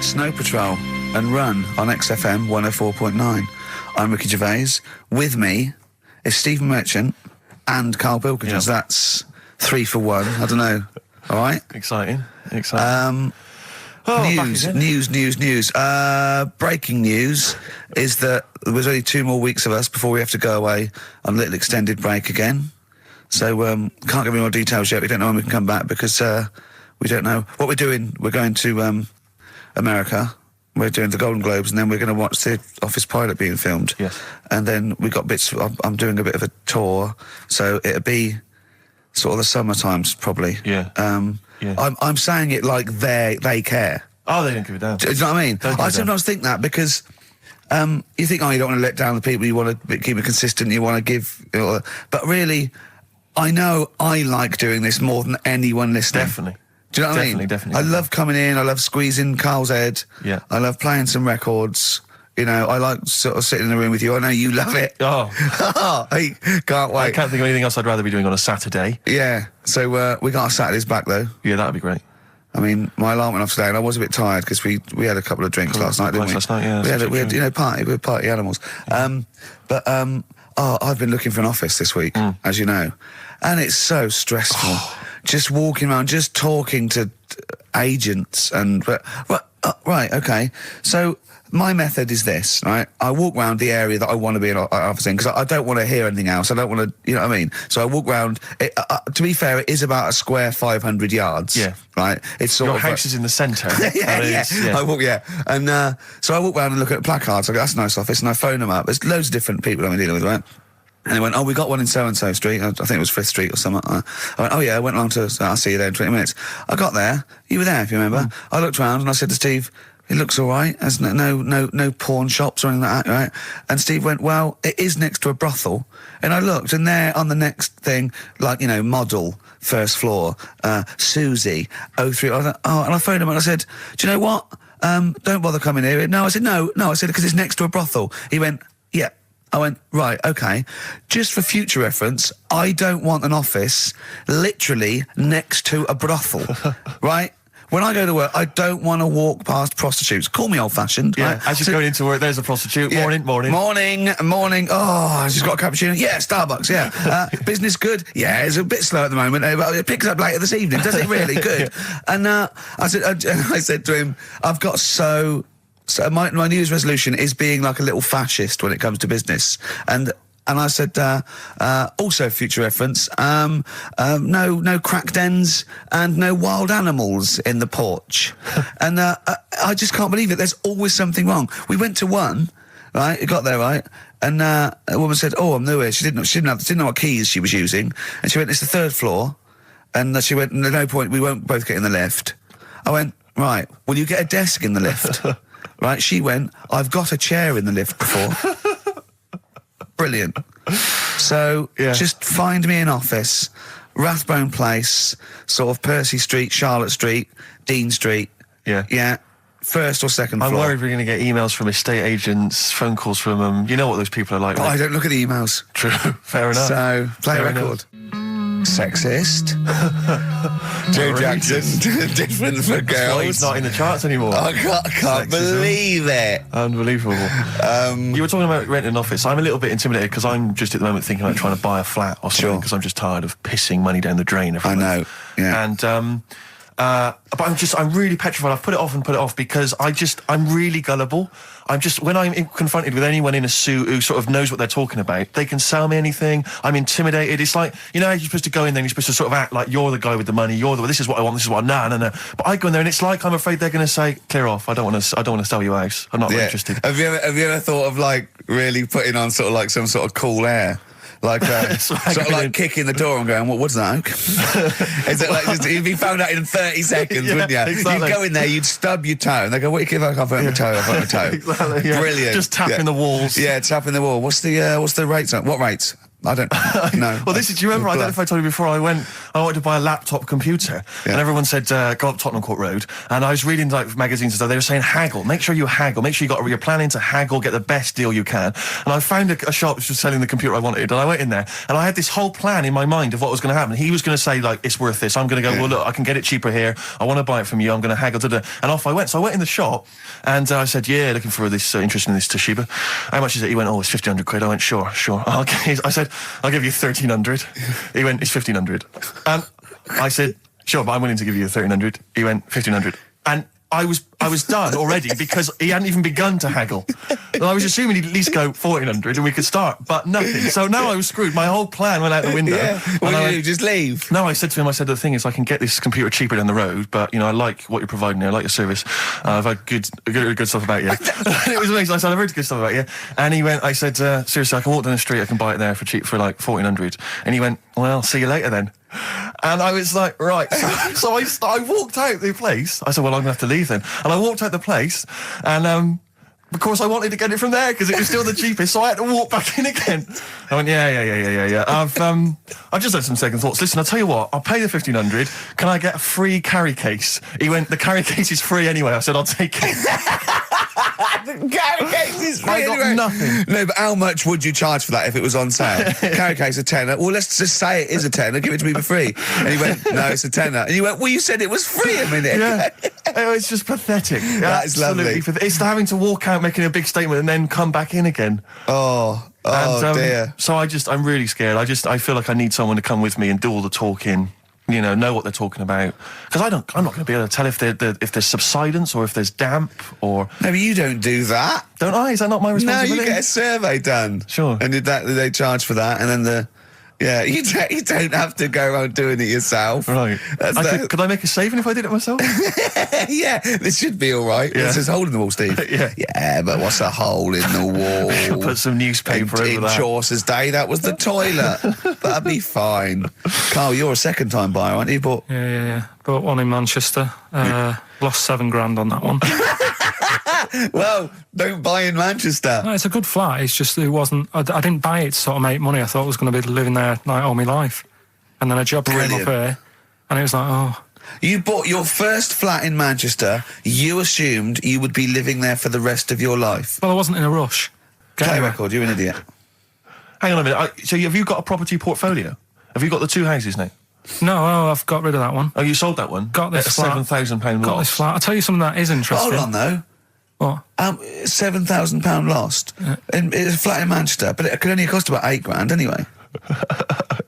Snow Patrol and Run on XFM 104.9. I'm Ricky Gervais. With me is Stephen Merchant and Karl Pilkington. Yep. So that's 3 for 1. I don't know. All right? Exciting. News. Breaking news is that there's only 2 more weeks of us before we have to go away on a little extended break again. So, can't give any more details yet. We don't know when we can come back because, we don't know what we're doing. We're going to, America. We're doing the Golden Globes, and then we're going to watch the Office pilot being filmed. Yes. And then we got bits. I'm doing a bit of a tour, so it'll be sort of the summer times probably. Yeah. I'm saying it like they care. Oh, they don't give a damn. Do you know what I mean? Don't give I a damn. sometimes think that because you think, oh, you don't want to let down the people. You want to keep it consistent. You want to give, but really, I know I like doing this more than anyone listening. Definitely. Do you know what I mean? Definitely. I love coming in. I love squeezing Carl's head. Yeah. I love playing some records. You know, I like sort of sitting in the room with you. I know you love it. Oh. I can't wait. I can't think of anything else I'd rather be doing on a Saturday. Yeah. So we got our Saturdays back though. Yeah, that'd be great. I mean, my alarm went off today, and I was a bit tired because we had a couple of drinks last night, didn't we? Last night, yeah. We had party. We were party animals. I've been looking for an office this week, as you know, and it's so stressful. Just walking around, just talking to agents and right, okay. So my method is this, right? I walk around the area that I want to be an office in because I don't want to hear anything else. I don't want to, you know what I mean? So I walk around. To be fair, it is about a square 500 yards. Yeah. Right? It's sort Your of house is in the centre. yeah. I walk, and so I walk around and look at placards. I go, that's a nice office, and I phone them up. There's loads of different people I'm dealing with, right? And they went, oh, we got one in so-and-so street. I think it was 5th Street or something. I went, oh, yeah, I went along to, I'll see you there in 20 minutes. I got there. You were there, if you remember. I looked around and I said to Steve, it looks all right. There's no pawn shops or anything like that, right? And Steve went, well, it is next to a brothel. And I looked, and there on the next thing, like, you know, model, first floor, Susie, 03. I thought, oh, and I phoned him and I said, do you know what? Don't bother coming here. No, I said, no. I said, because it's next to a brothel. He went, yeah. I went, right, okay. Just for future reference, I don't want an office literally next to a brothel, right? When I go to work, I don't want to walk past prostitutes. Call me old-fashioned. Yeah, right? as you're going into work, there's a prostitute. Yeah. Morning. Morning. Oh, she's got a cappuccino. Yeah, Starbucks, yeah. Business good? Yeah, it's a bit slow at the moment. But it picks up later this evening. Does it really? Good. Yeah. And I said to him, I've got So my New Year's resolution is being like a little fascist when it comes to business. And I said, also future reference, no crack dens and no wild animals in the porch. And I just can't believe it. There's always something wrong. We went to one, right? It got there, right? And a woman said, oh, I'm new here. She didn't know what keys she was using. And she went, it's the 3rd floor. And she went, there's no point, we won't both get in the lift. I went, right, will you get a desk in the lift? Right, she went, I've got a chair in the lift before. Brilliant. So, just find me an office, Rathbone Place, sort of Percy Street, Charlotte Street, Dean Street. Yeah. Yeah. 1st or 2nd floor. I'm worried we're going to get emails from estate agents, phone calls from them. You know what those people are like. But I don't look at the emails. True. Fair enough. So, play a record. Sexist. Joe Jackson, different for girls. That's why he's not in the charts anymore. I can't believe it. Unbelievable. You were talking about renting an office. I'm a little bit intimidated because I'm just at the moment thinking about trying to buy a flat or something because I'm just tired of pissing money down the drain every month. I know, yeah. And but I'm really petrified. I've put it off because I'm really gullible. When I'm confronted with anyone in a suit who sort of knows what they're talking about, they can sell me anything. I'm intimidated. It's like, you know, you're supposed to go in there and you're supposed to sort of act like you're the guy with the money. This is what I want. This is what no. But I go in there and it's like I'm afraid they're going to say, clear off. I don't want to sell you a house. I'm not interested. Have you ever thought of like really putting on sort of like some sort of cool air? Like, sort of like kicking the door and going, what's that? Is it like, you'd be found out in 30 seconds, wouldn't you? Exactly. You'd go in there, you'd stub your toe, and they go, what do you give? I can't find my toe, Exactly, yeah. Brilliant. Just tapping the walls. Yeah, tapping the wall. What's the rates on? What rates? I don't know. Well, do you remember, I don't know if I told you before, I wanted to buy a laptop computer, and everyone said, go up Tottenham Court Road, and I was reading like magazines and stuff, they were saying haggle, make sure you haggle, make sure you're planning to haggle, get the best deal you can. And I found a shop which was selling the computer I wanted, and I went in there, and I had this whole plan in my mind of what was going to happen. He was going to say, like, it's worth this. I'm going to go, well, look, I can get it cheaper here, I want to buy it from you, I'm going to haggle, and off I went. So I went in the shop, and I said, yeah, looking for this, interested in this Toshiba. How much is it? He went, oh, it's 1,500 quid. I went, sure. Okay. I said, I'll give you 1,300. He went, it's 1,500. And I said, sure, but I'm willing to give you 1,300. He went, 1,500. And I was done already because he hadn't even begun to haggle. And I was assuming he'd at least go 1,400 and we could start, but nothing. So now I was screwed. My whole plan went out the window. Yeah. What did you do? Just leave? No, I said to him, the thing is, I can get this computer cheaper down the road, but, I like what you're providing here. I like your service. I've had good stuff about you. It was amazing. I said, I've heard good stuff about you. And he went, I said, seriously, I can walk down the street, I can buy it there for cheap, for like 1,400. And he went, well, see you later then. And I was like, right. So I walked out the place. I said, well, I'm going to have to leave then. And I walked out the place, and of course I wanted to get it from there because it was still the cheapest, so I had to walk back in again. I went, yeah. I've just had some second thoughts. Listen, I'll tell you what, I'll pay the 1,500. Can I get a free carry case? He went, the carry case is free anyway. I said, I'll take it. The carry case is free. I got nothing. No, but how much would you charge for that if it was on sale? Carry case a tenner. Well, let's just say it is a tenner. Give it to me for free. And he went, no, it's a tenner. And you went, well, you said it was free a minute. Yeah. It's just pathetic. That is lovely. It's having to walk out making a big statement and then come back in again. Oh, dear. So I'm really scared. I feel like I need someone to come with me and do all the talking. Know what they're talking about. Because I'm not going to be able to tell if there's subsidence or if there's damp or... No, but you don't do that. Don't I? Is that not my responsibility? No, you get a survey done. Sure. And they charge for that, and then you don't have to go around doing it yourself. Right. Could I make a saving if I did it myself? Yeah, this should be all right. Yeah. This is a hole in the wall, Steve. Yeah, but what's a hole in the wall? Put some newspaper over in that. Chaucer's day, that was the toilet. That'd be fine. Carl, you're a second-time buyer, aren't you? Yeah. Bought one in Manchester. Lost $7,000 on that one. Well, don't buy in Manchester. No, it's a good flat. It's just it wasn't. I didn't buy it to sort of make money. I thought I was going to be living there like all my life, and then a job came up here, and it was like, oh. You bought your first flat in Manchester. You assumed you would be living there for the rest of your life. Well, I wasn't in a rush. Play record. You're an idiot. Hang on a minute. So have you got a property portfolio? Have you got the two houses now? No, I've got rid of that one. Oh, you sold that one? Got this flat. £7,000 loss. Got this flat. I'll tell you something that is interesting. Hold on, though. What? £7,000 lost. Yeah. It's a flat in Manchester, but it could only cost about £8,000 anyway.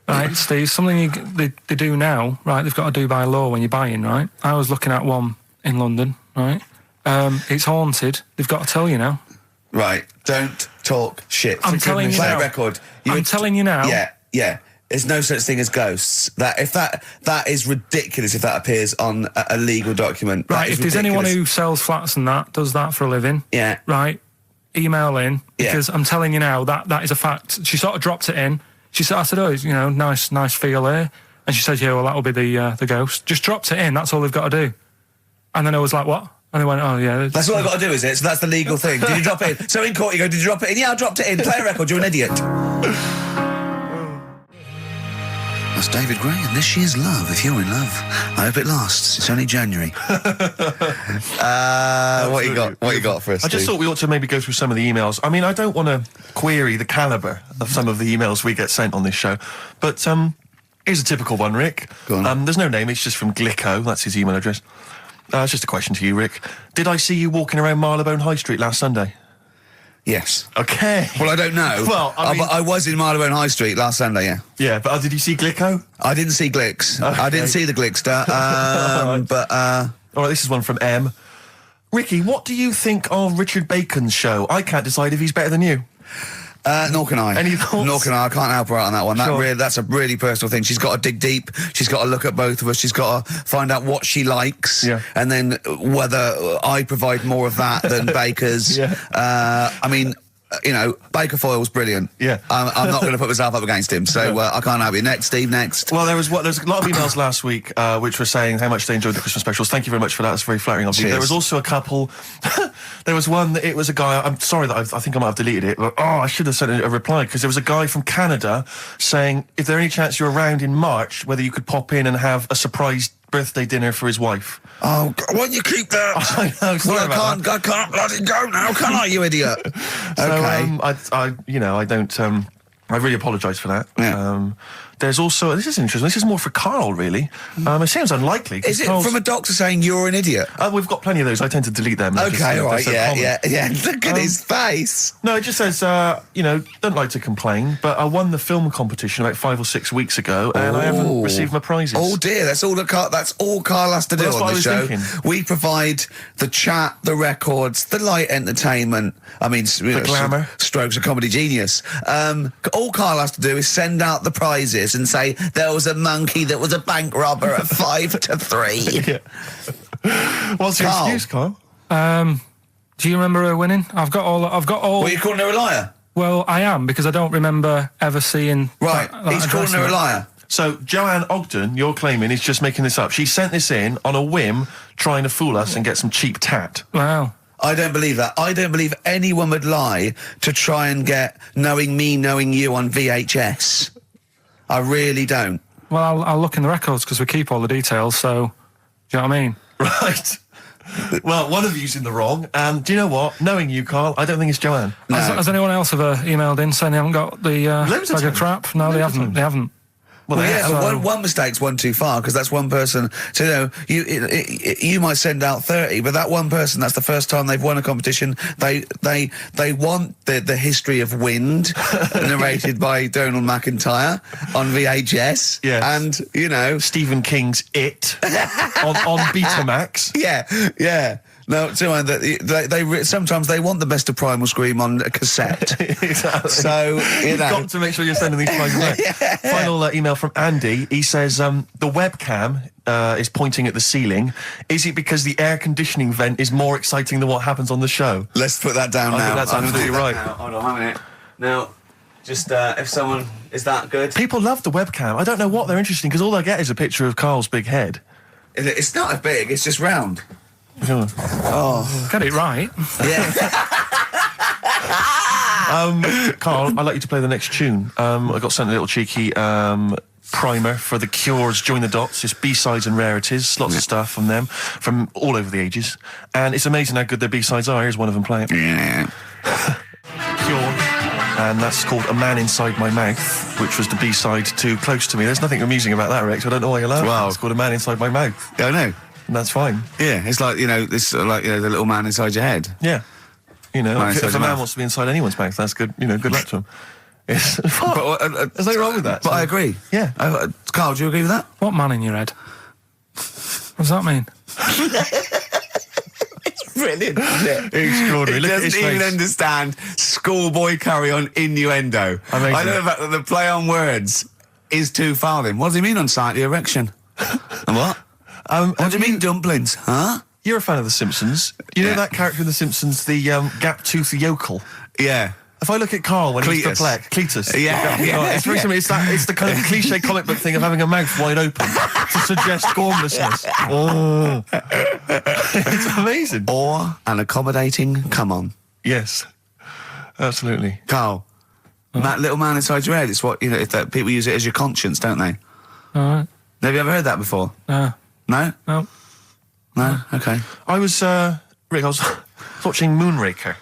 Right, Steve, something they do now, right, they've got to do by law when you're buying, right? I was looking at one in London, right? It's haunted. They've got to tell you now. Right, don't talk shit. I'm telling you Play now. a record. I'm telling you now. Yeah. There's no such thing as ghosts. That is ridiculous if that appears on a legal document. Right, if there's anyone who sells flats and does that for a living, yeah, right, email in, because I'm telling you now that is a fact. She sort of dropped it in. I said, oh, nice feel here. And she said, yeah, well, that'll be the ghost. Just dropped it in, that's all they've got to do. And then I was like, what? And they went, oh, yeah. That's all I've got to do, is it? So that's the legal thing. Did you drop it in? So in court you go, did you drop it in? Yeah, I dropped it in. Play a record, you're an idiot. That's David Gray, and this year's Love. If you're in love, I hope it lasts. It's only January. What you got for us, I just Steve? thought we ought to maybe go through some of the emails. I mean, I don't want to query the calibre of some of the emails we get sent on this show, but here's a typical one, Rick. Go on. There's no name, it's just from Glicko, that's his email address. It's just a question to you, Rick. Did I see you walking around Marylebone High Street last Sunday? Yes. Okay. Well, I don't know. Well, I mean, I was in Marylebone High Street last Sunday, yeah. Yeah, but did you see Glicko? I didn't see Glicks. Okay. I didn't see the Glickster. But all right, this is one from M. Ricky, what do you think of Richard Bacon's show? I can't decide if he's better than you. Nor can I. Any thoughts? Nor can I. I can't help her out on that one. Sure. That's a really personal thing. She's got to dig deep. She's got to look at both of us. She's got to find out what she likes, and then whether I provide more of that than Baker's. I mean, Baker Foyle's brilliant. Yeah. I'm not going to put myself up against him, so I can't help you. Next, Steve, next. Well, there's a lot of emails last week which were saying how much they enjoyed the Christmas specials. Thank you very much for that. That's very flattering of you. Cheers. There was also a couple There was one that it was a guy. I'm sorry that I think I might have deleted it. But I should have sent a reply because there was a guy from Canada saying if there any chance you're around in March, whether you could pop in and have a surprise birthday dinner for his wife. Oh, why don't you keep that? I know. Sorry Well, about I can't let it go now, can I, you idiot? So, Okay. I don't. I really apologise for that. Yeah. There's also, this is interesting. This is more for Karl, really. It seems unlikely. 'cause Is it Karl's- from a doctor saying you're an idiot? We've got plenty of those. I tend to delete them. They're just, Okay, all they're right, so yeah. common. Look at his face. No, it just says, don't like to complain, but I won the film competition about 5 or 6 weeks ago, and I haven't received my prizes. Oh dear, that's all Carl has to do Well, that's what on I the was show. thinking. We provide the chat, the records, the light entertainment. I mean, the glamour. Strokes of comedy genius. All Carl has to do is send out the prizes and say there was a monkey that was a bank robber at 5 to 3. What's your Karl. excuse, Karl? Do you remember her winning? I've got all. What, are you calling her a liar? Well, I am because I don't remember ever seeing. Right, that he's calling address her a on it. liar. So, Joanne Ogden, you're claiming, is just making this up. She sent this in on a whim, trying to fool us and get some cheap tat. Wow. I don't believe that. I don't believe anyone would lie to try and get knowing me, knowing you on VHS. I really don't. Well, I'll look in the records because we keep all the details. So, do you know what I mean? Right. Well, one of you's in the wrong, and do you know what? Knowing you, Karl, I don't think it's Joanne. No. Has anyone else ever emailed in saying they haven't got the Loads of bag of times. crap? No, Loads they of haven't. times. They haven't. Well, Well, yeah, so- one mistake's one too far because that's one person. So you might send out 30, but that one person, that's the first time they've won a competition. They want the history of Wind narrated by Donald McIntyre on VHS. Yes. And Stephen King's It on Betamax. yeah. No, they sometimes they want the best of Primal Scream on a cassette. Exactly. So You've got to make sure you're sending these prizes out. Final email from Andy. He says the webcam is pointing at the ceiling. Is it because the air conditioning vent is more exciting than what happens on the show? Let's put that down I now. think that's I'm gonna absolutely do that right. now. Hold on a minute. Now, just if someone is that good. People love the webcam. I don't know what they're interested in because all they get is a picture of Karl's big head. It's not as big. It's just round. Oh. Get it right. Yeah. Karl, I'd like you to play the next tune. I got sent a little cheeky primer for The Cure's Join the Dots. It's B-sides and rarities, lots of stuff from them, from all over the ages. And it's amazing how good their B-sides are. Here's one of them playing. Yeah. Cure. And that's called A Man Inside My Mouth, which was the B-side to Close to Me. There's nothing amusing about that, Rex. I don't know why you laugh. Wow. It's called A Man Inside My Mouth. I know. And that's fine. Yeah, it's like the little man inside your head. Yeah. Man If inside a your man mouth. wants to be inside anyone's mouth, that's good. Good luck to him. It's, But, there's nothing wrong with that. But I agree. Yeah. Carl, do you agree with that? What man in your head? What does that mean? Brilliant. Extraordinary. He Look at doesn't his even face. understand schoolboy carry-on innuendo. Amazing. I know the fact that the play on words is too far then. What does he mean on slightly erection? And what? What do you mean dumplings? Huh? You're a fan of The Simpsons. You know Yeah. that character in The Simpsons, the gap-toothed yokel? Yeah. If I look at Karl when he's Cletus. perplexed, Cletus. Yeah, It's very similar. It's the kind of cliche comic book thing of having a mouth wide open to suggest gormlessness. Oh. It's amazing. Or an accommodating come on. Yes, absolutely. Carl, that little man inside your head, it's what, if that people use it as your conscience, don't they? All right. Have you ever heard that before? No. No? No. No? Okay. I was, Rick, I was watching Moonraker.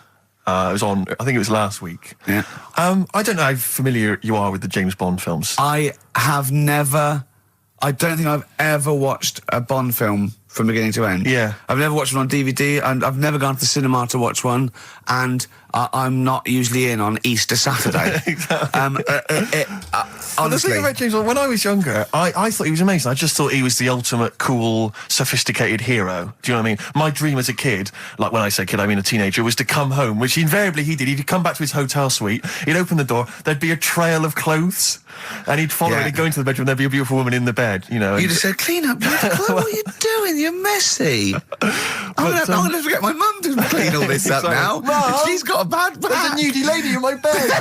It was on, I think it was last week. Yeah. I don't know how familiar you are with the James Bond films. I don't think I've ever watched a Bond film from beginning to end. Yeah. I've never watched one on DVD, and I've never gone to the cinema to watch one, and I'm not usually in on Easter Saturday. Exactly. The Honestly. thing about James Bond, when I was younger, I thought he was amazing. I just thought he was the ultimate cool, sophisticated hero. Do you know what I mean? My dream as a kid, like when I say kid, I mean a teenager, was to come home, which invariably he did. He'd come back to his hotel suite, he'd open the door, there'd be a trail of clothes, and he'd follow it, he'd go into the bedroom, there'd be a beautiful woman in the bed, You'd have said, clean up, what are you doing? You're messy. I'm going to get my mum to clean all this up Exactly. now. Mum, She's got a bad back. There's a nudie lady in my bed.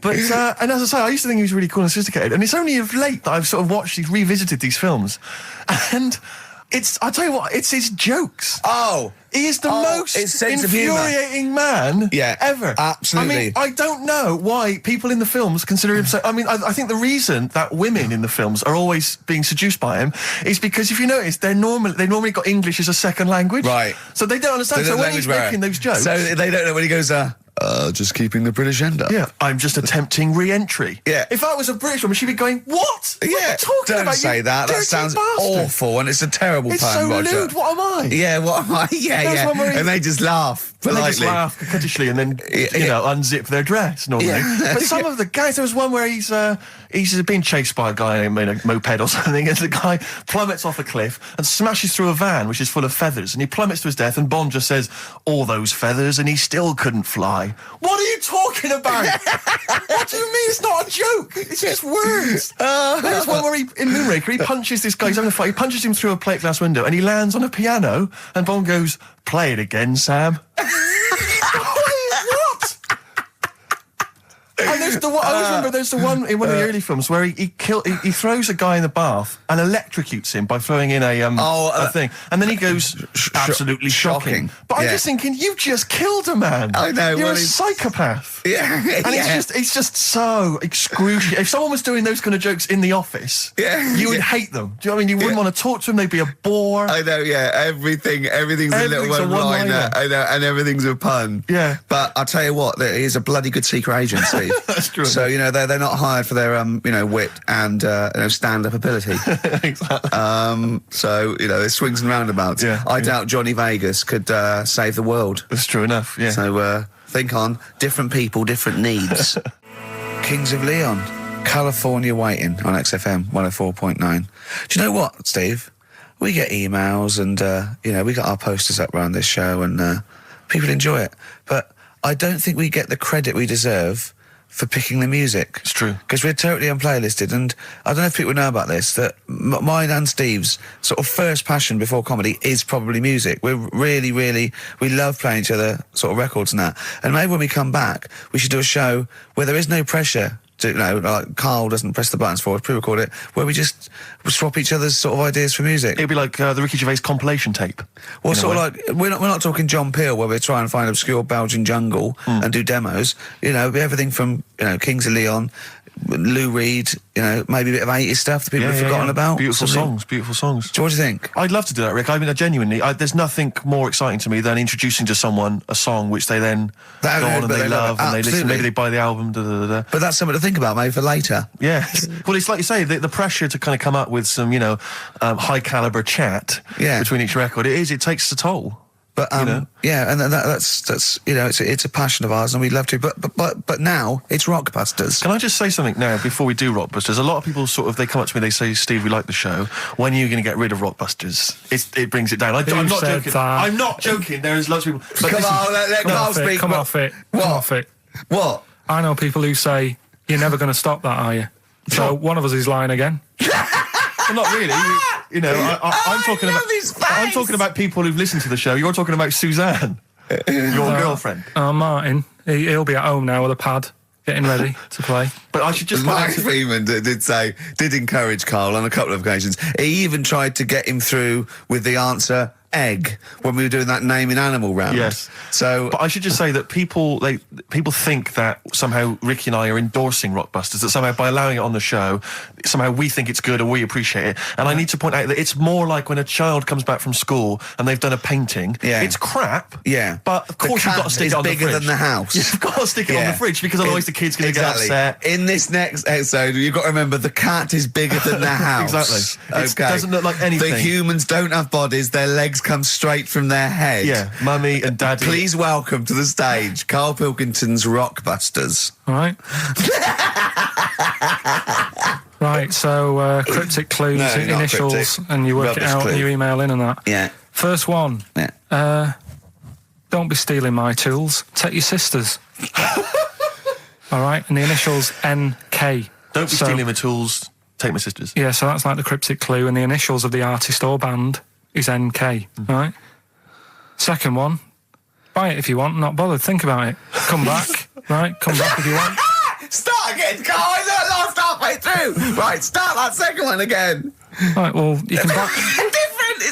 But and as I say, I used to think he was really cool and sophisticated, and it's only of late that I've sort of revisited these films, and I'll tell you what, it's his jokes. Oh. He is the most it's sense of humour. infuriating man ever. Absolutely. I mean, I don't know why people in the films consider him so... I mean, I think the reason that women in the films are always being seduced by him is because, if you notice, they normally got English as a second language. Right. So they don't understand. So when he's making those jokes... So they don't know when he goes, just keeping the British end up. Yeah, I'm just attempting re-entry. Yeah. If I was a British woman, she'd be going, what? What are you talking about? Don't say that. That sounds awful, and it's a terrible pun, so Roger. lewd. What am I? Yeah, what am I? Yeah. And they just laugh politely. They just laugh coquettishly and then, unzip their dress normally. Yeah. But some of the guys, there was one where he's being chased by a guy in a moped or something, and the guy plummets off a cliff and smashes through a van which is full of feathers, and he plummets to his death, and Bond just says, all those feathers, and he still couldn't fly. What are you talking about? What do you mean it's not a joke? It's just words. There's one where in Moonraker, he punches this guy, he's having a fight, he punches him through a plate glass window, and he lands on a piano, and Bond goes, play it again, Sam. What? And there's the one, I always remember there's the one in one of the early films where he throws a guy in the bath and electrocutes him by throwing in a thing, and then he goes absolutely shocking. But I'm just thinking, you just killed a man. I know. You're a psychopath. Yeah. And it's just so excruciating. If someone was doing those kind of jokes in the office, you would hate them. Do you know what I mean? You wouldn't want to talk to them. They'd be a bore. I know, everything's a little one-liner. I know, and everything's a pun. Yeah. But I'll tell you what, he's a bloody good secret agent, Steve. That's true. So, they're not hired for their, wit and, stand-up ability. Exactly. So, there's swings and roundabouts. Yeah, I doubt Johnny Vegas could save the world. That's true enough, yeah. So, think on different people, different needs. Kings of Leon, California Waiting on XFM 104.9. Do you know what, Steve? We get emails and, we got our posters up around this show and people enjoy it. But I don't think we get the credit we deserve for picking the music. It's true. Because we're totally unplaylisted, and I don't know if people know about this, that mine and Steve's sort of first passion before comedy is probably music. We're really, we love playing each other sort of records and that. And maybe when we come back, we should do a show where there is no pressure to, like Carl doesn't press the buttons for us, pre-record it, where we just swap each other's sort of ideas for music. It'd be like the Ricky Gervais compilation tape. Well, sort of like, we're not talking John Peel, where we're trying to find obscure Belgian jungle and do demos. It'd be everything from, Kings of Leon, Lou Reed, maybe a bit of 80s stuff that people have forgotten about. Beautiful songs. So what do you think? I'd love to do that, Rick. I mean, genuinely, there's nothing more exciting to me than introducing to someone a song which they then go on and they love and they listen. Maybe they buy the album. But that's something to think about, maybe for later. Yeah. Well, it's like you say, the pressure to kind of come up with some, high caliber chat between each record. It takes a toll. But and that's it's a passion of ours, and we'd love to. But now it's Rockbusters. Can I just say something now before we do Rockbusters? A lot of people they come up to me, they say, "Steve, we like the show. When are you going to get rid of Rockbusters?" It brings it down. I'm not joking. I'm not joking. There's lots of people. But come on, let Carl speak. Come off it. What? I know people who say you're never going to stop that, are you? So one of us is lying again. Well, not really. I'm talking about people who've listened to the show. You're talking about Suzanne, your girlfriend. Martin, he'll be at home now with a pad, getting ready to play. But I should just... Mike Freeman did encourage Carl on a couple of occasions. He even tried to get him through with the answer egg when we were doing that naming animal round. Yes. So, but I should just say that people think that somehow Ricky and I are endorsing Rockbusters, that somehow by allowing it on the show, somehow we think it's good or we appreciate it. And I need to point out that it's more like when a child comes back from school and they've done a painting. Yeah. It's crap. Yeah. But of course you've got to stick it on the fridge. It's bigger than the house. You've got to stick it on the fridge because otherwise the kid's going to get upset. In this next episode, you've got to remember the cat is bigger than the house. Exactly. It doesn't look like anything. The humans don't have bodies. Their legs come straight from their head. Yeah, Mummy and Daddy. Please welcome to the stage Karl Pilkington's Rockbusters. All right. Right, so cryptic clues, initials, cryptic. And you work it out and you email in and that. Yeah. First one. Yeah. Don't be stealing my tools. Take your sister's. All right, and the initials NK. Don't be stealing my tools. Take my sister's. Yeah, so that's like the cryptic clue, and the initials of the artist or band is NK. Right. Second one. Buy it if you want. Not bothered. Think about it. Come back. Right. Come back if you want. Start again, Carl. I lost halfway through. Right. Start that second one again. Right. Well, you can buy. It's different.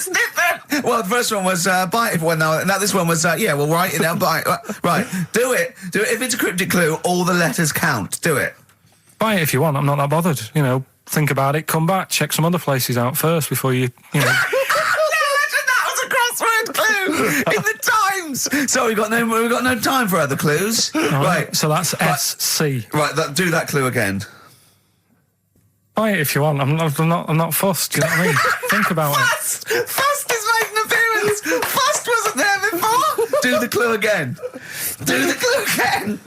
Well, the first one was bite if one. Now this one was yeah. Well, write it down. Bite. Right. Do it. If it's a cryptic clue, all the letters count. Do it. Buy it if you want. I'm not that bothered. You know, think about it. Come back. Check some other places out first before you know. That was a crossword clue in the Times. So we've got no time for other clues. Right. So that's SC. Right. Do that clue again. Buy it if you want. I'm not fussed. Do you know what I mean? Think about it. Fast is making an appearance. Fast wasn't there before. Do the clue again. Do the clue again.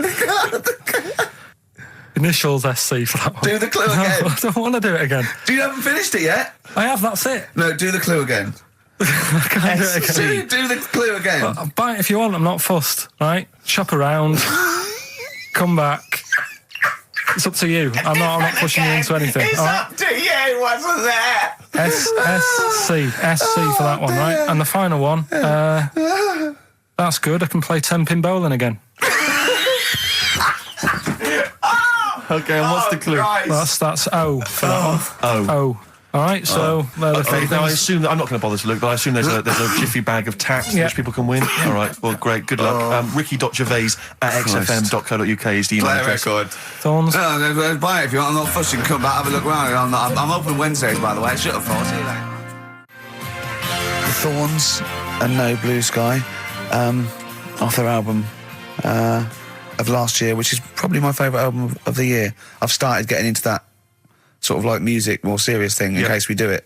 Initials SC for that one. Do the clue again. No, I don't want to do it again. You haven't finished it yet? I have, that's it. No, do the clue again. I can't do it again. Do the clue again. Well, buy it if you want. I'm not fussed. Right? Shop around. Come back. It's up to you. I'm not pushing you into anything. It's up to you, wasn't there? SC for that one, right? And the final one, that's good. I can play 10-pin bowling again. Okay, and what's the clue? Christ. That's O for that one. O. All right, so they're the three Now I things. assume that I'm not going to bother to look, but I assume there's a jiffy bag of tax which people can win. All right, well, great, good luck. Ricky.gervais@xfm.co.uk is the email Play a address. record. Thorns. No, buy it if you want. I'm not fussing. Come back, have a look round. I'm open Wednesdays, by the way. Shut up, for. See you later. The Thorns and No Blue Sky, off their album of last year, which is probably my favourite album of the year. I've started getting into that sort of like music, more serious thing in case we do it.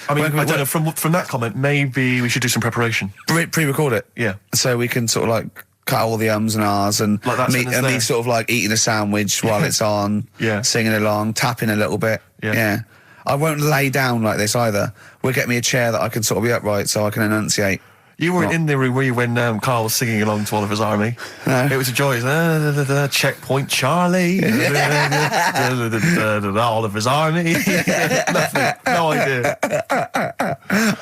I mean, I don't know, from that comment, maybe we should do some preparation. Pre-record it. Yeah. So we can sort of like cut all the ums and ahs and Like that sentence me there. sort of like eating a sandwich while it's on, singing along, tapping a little bit. Yeah. I won't lay down like this either. We'll get me a chair that I can sort of be upright so I can enunciate. You weren't in the room, were you, when Karl was singing along to Oliver's Army? No. It was a joy. Checkpoint Charlie. Oliver's Army. Nothing. No idea.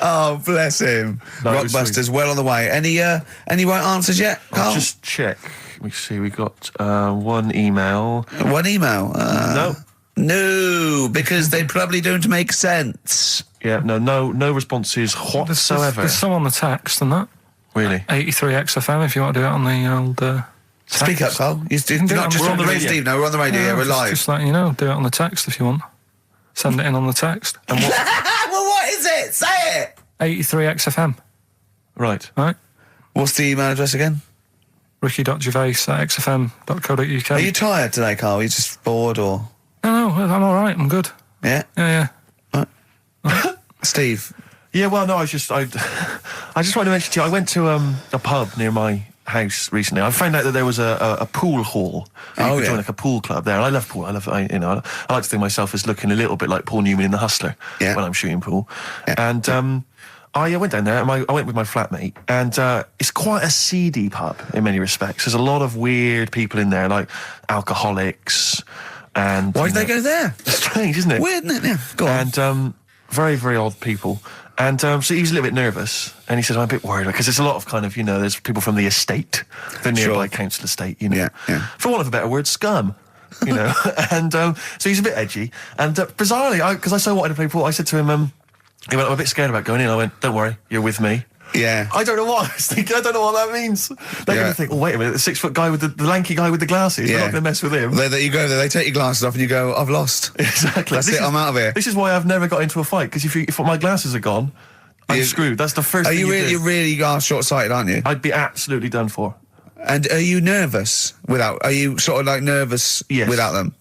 Oh, bless him. No, it was Rockbusters, well on the way. Any right answers yet, Carl? I'll just check. Let me see. We got one email. One email? No. No, because they probably don't make sense. Yeah, no responses whatsoever. There's some on the text and that. Really? 83 XFM if you want to do it on the old text. Speak up, Carl. You're not just on the radio. Steve, no, we're on the radio. Yeah, we're live. Just letting you know, do it on the text if you want. Send it in on the text. And what? Well, what is it? Say it. 83 XFM. Right. Right? What's the email address again? Ricky.gervais@xfm.co.uk. Are you tired today, Carl? Are you just bored or? No, I'm all right. I'm good. Yeah? Yeah. Steve? Yeah, well, no, I just wanted to mention to you, I went to a pub near my house recently. I found out that there was a pool hall. You could join like a pool club there. And I love pool. I like to think of myself as looking a little bit like Paul Newman in The Hustler when I'm shooting pool. Yeah. And I went down there and I went with my flatmate, and it's quite a seedy pub in many respects. There's a lot of weird people in there, like alcoholics. And why did they go there? Strange, isn't it? Weird, isn't it? Yeah, go on. And very, very odd people. And so he was a little bit nervous, and he said, I'm a bit worried, because there's a lot of kind of, there's people from the estate, the nearby council estate, Yeah. For want of a better word, scum, And so he's a bit edgy. And bizarrely, because I so wanted to play pool, I said to him, he went, I'm a bit scared about going in. I went, don't worry, you're with me. Yeah. I don't know what I was thinking. I don't know what that means. They're going to think, wait a minute, the 6-foot guy with the lanky guy with the glasses. We're not going to mess with him. You go there, they take your glasses off and you go, I've lost. Exactly. That's it, I'm out of here. This is why I've never got into a fight, because if my glasses are gone, I'm screwed. That's the first thing you do. You really are short-sighted, aren't you? I'd be absolutely done for. And are you nervous are you sort of like nervous without them?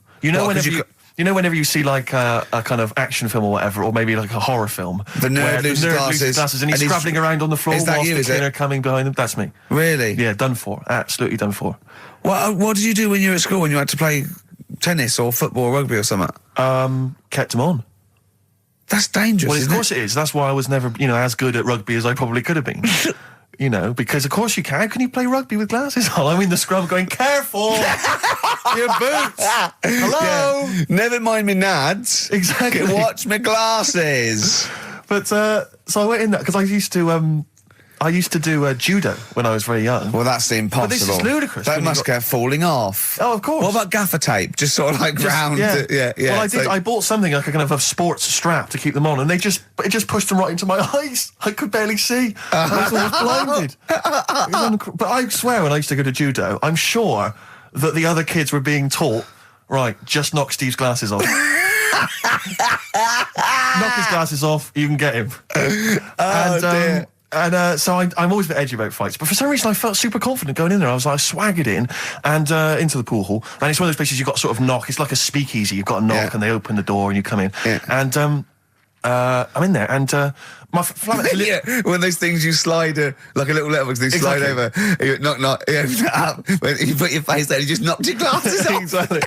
Whenever you see like a kind of action film or whatever, or maybe like a horror film, the nerd loses glasses and he's scrabbling around on the floor whilst the cleaner coming behind him. That's me. Really? Yeah, done for. Absolutely done for. What did you do when you were at school, when you had to play tennis or football or rugby or something? Kept him on. That's dangerous. Well, of course it is. That's why I was never, as good at rugby as I probably could have been. Because of course you can. How can you play rugby with glasses on? I'm in the scrum going, careful! Your boots! Hello! Yeah. Never mind me nads. Exactly. Watch my glasses. But, so I went in there, because I used to, I used to do judo when I was very young. Well, that's impossible. But this is ludicrous. That must go falling off. Oh, of course. What about gaffer tape? Just sort of like round. Yeah. Well, I did. I bought something like a kind of a sports strap to keep them on, and it just pushed them right into my eyes. I could barely see. I was almost blinded. But I swear, when I used to go to judo, I'm sure that the other kids were being taught, right, just knock Steve's glasses off. Knock his glasses off, you can get him. Dear. And so I'm always a bit edgy about fights, but for some reason I felt super confident going in there. I swaggered in and into the pool hall, and it's one of those places you've got to sort of knock. It's like a speakeasy. You've got to knock, and they open the door, and you come in. Yeah. And I'm in there, and my flatmate. One of those things you slide like a little letterbox. They slide over. You knock. Up. When you put your face down, you just knocked your glasses off. Exactly.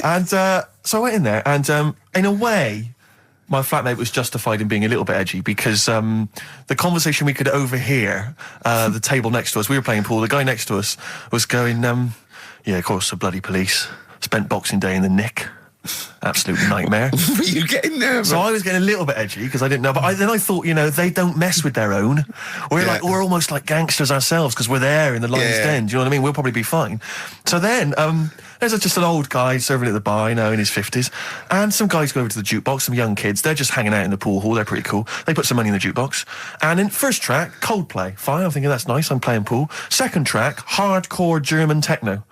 And so I went in there, and in a way, my flatmate was justified in being a little bit edgy because the conversation we could overhear, the table next to us, we were playing pool, the guy next to us was going, yeah, of course, the bloody police. Spent Boxing Day in the Nick. Absolute nightmare. Were you getting nervous? So I was getting a little bit edgy because I didn't know, but then I thought, they don't mess with their own. We're almost like gangsters ourselves because we're there in the lion's den. Do you know what I mean? We'll probably be fine. So then there's just an old guy serving at the bar, in his 50s, and some guys go over to the jukebox, some young kids. They're just hanging out in the pool hall. They're pretty cool. They put some money in the jukebox, and in first track, Coldplay. Fine, I'm thinking that's nice. I'm playing pool. Second track, hardcore German techno,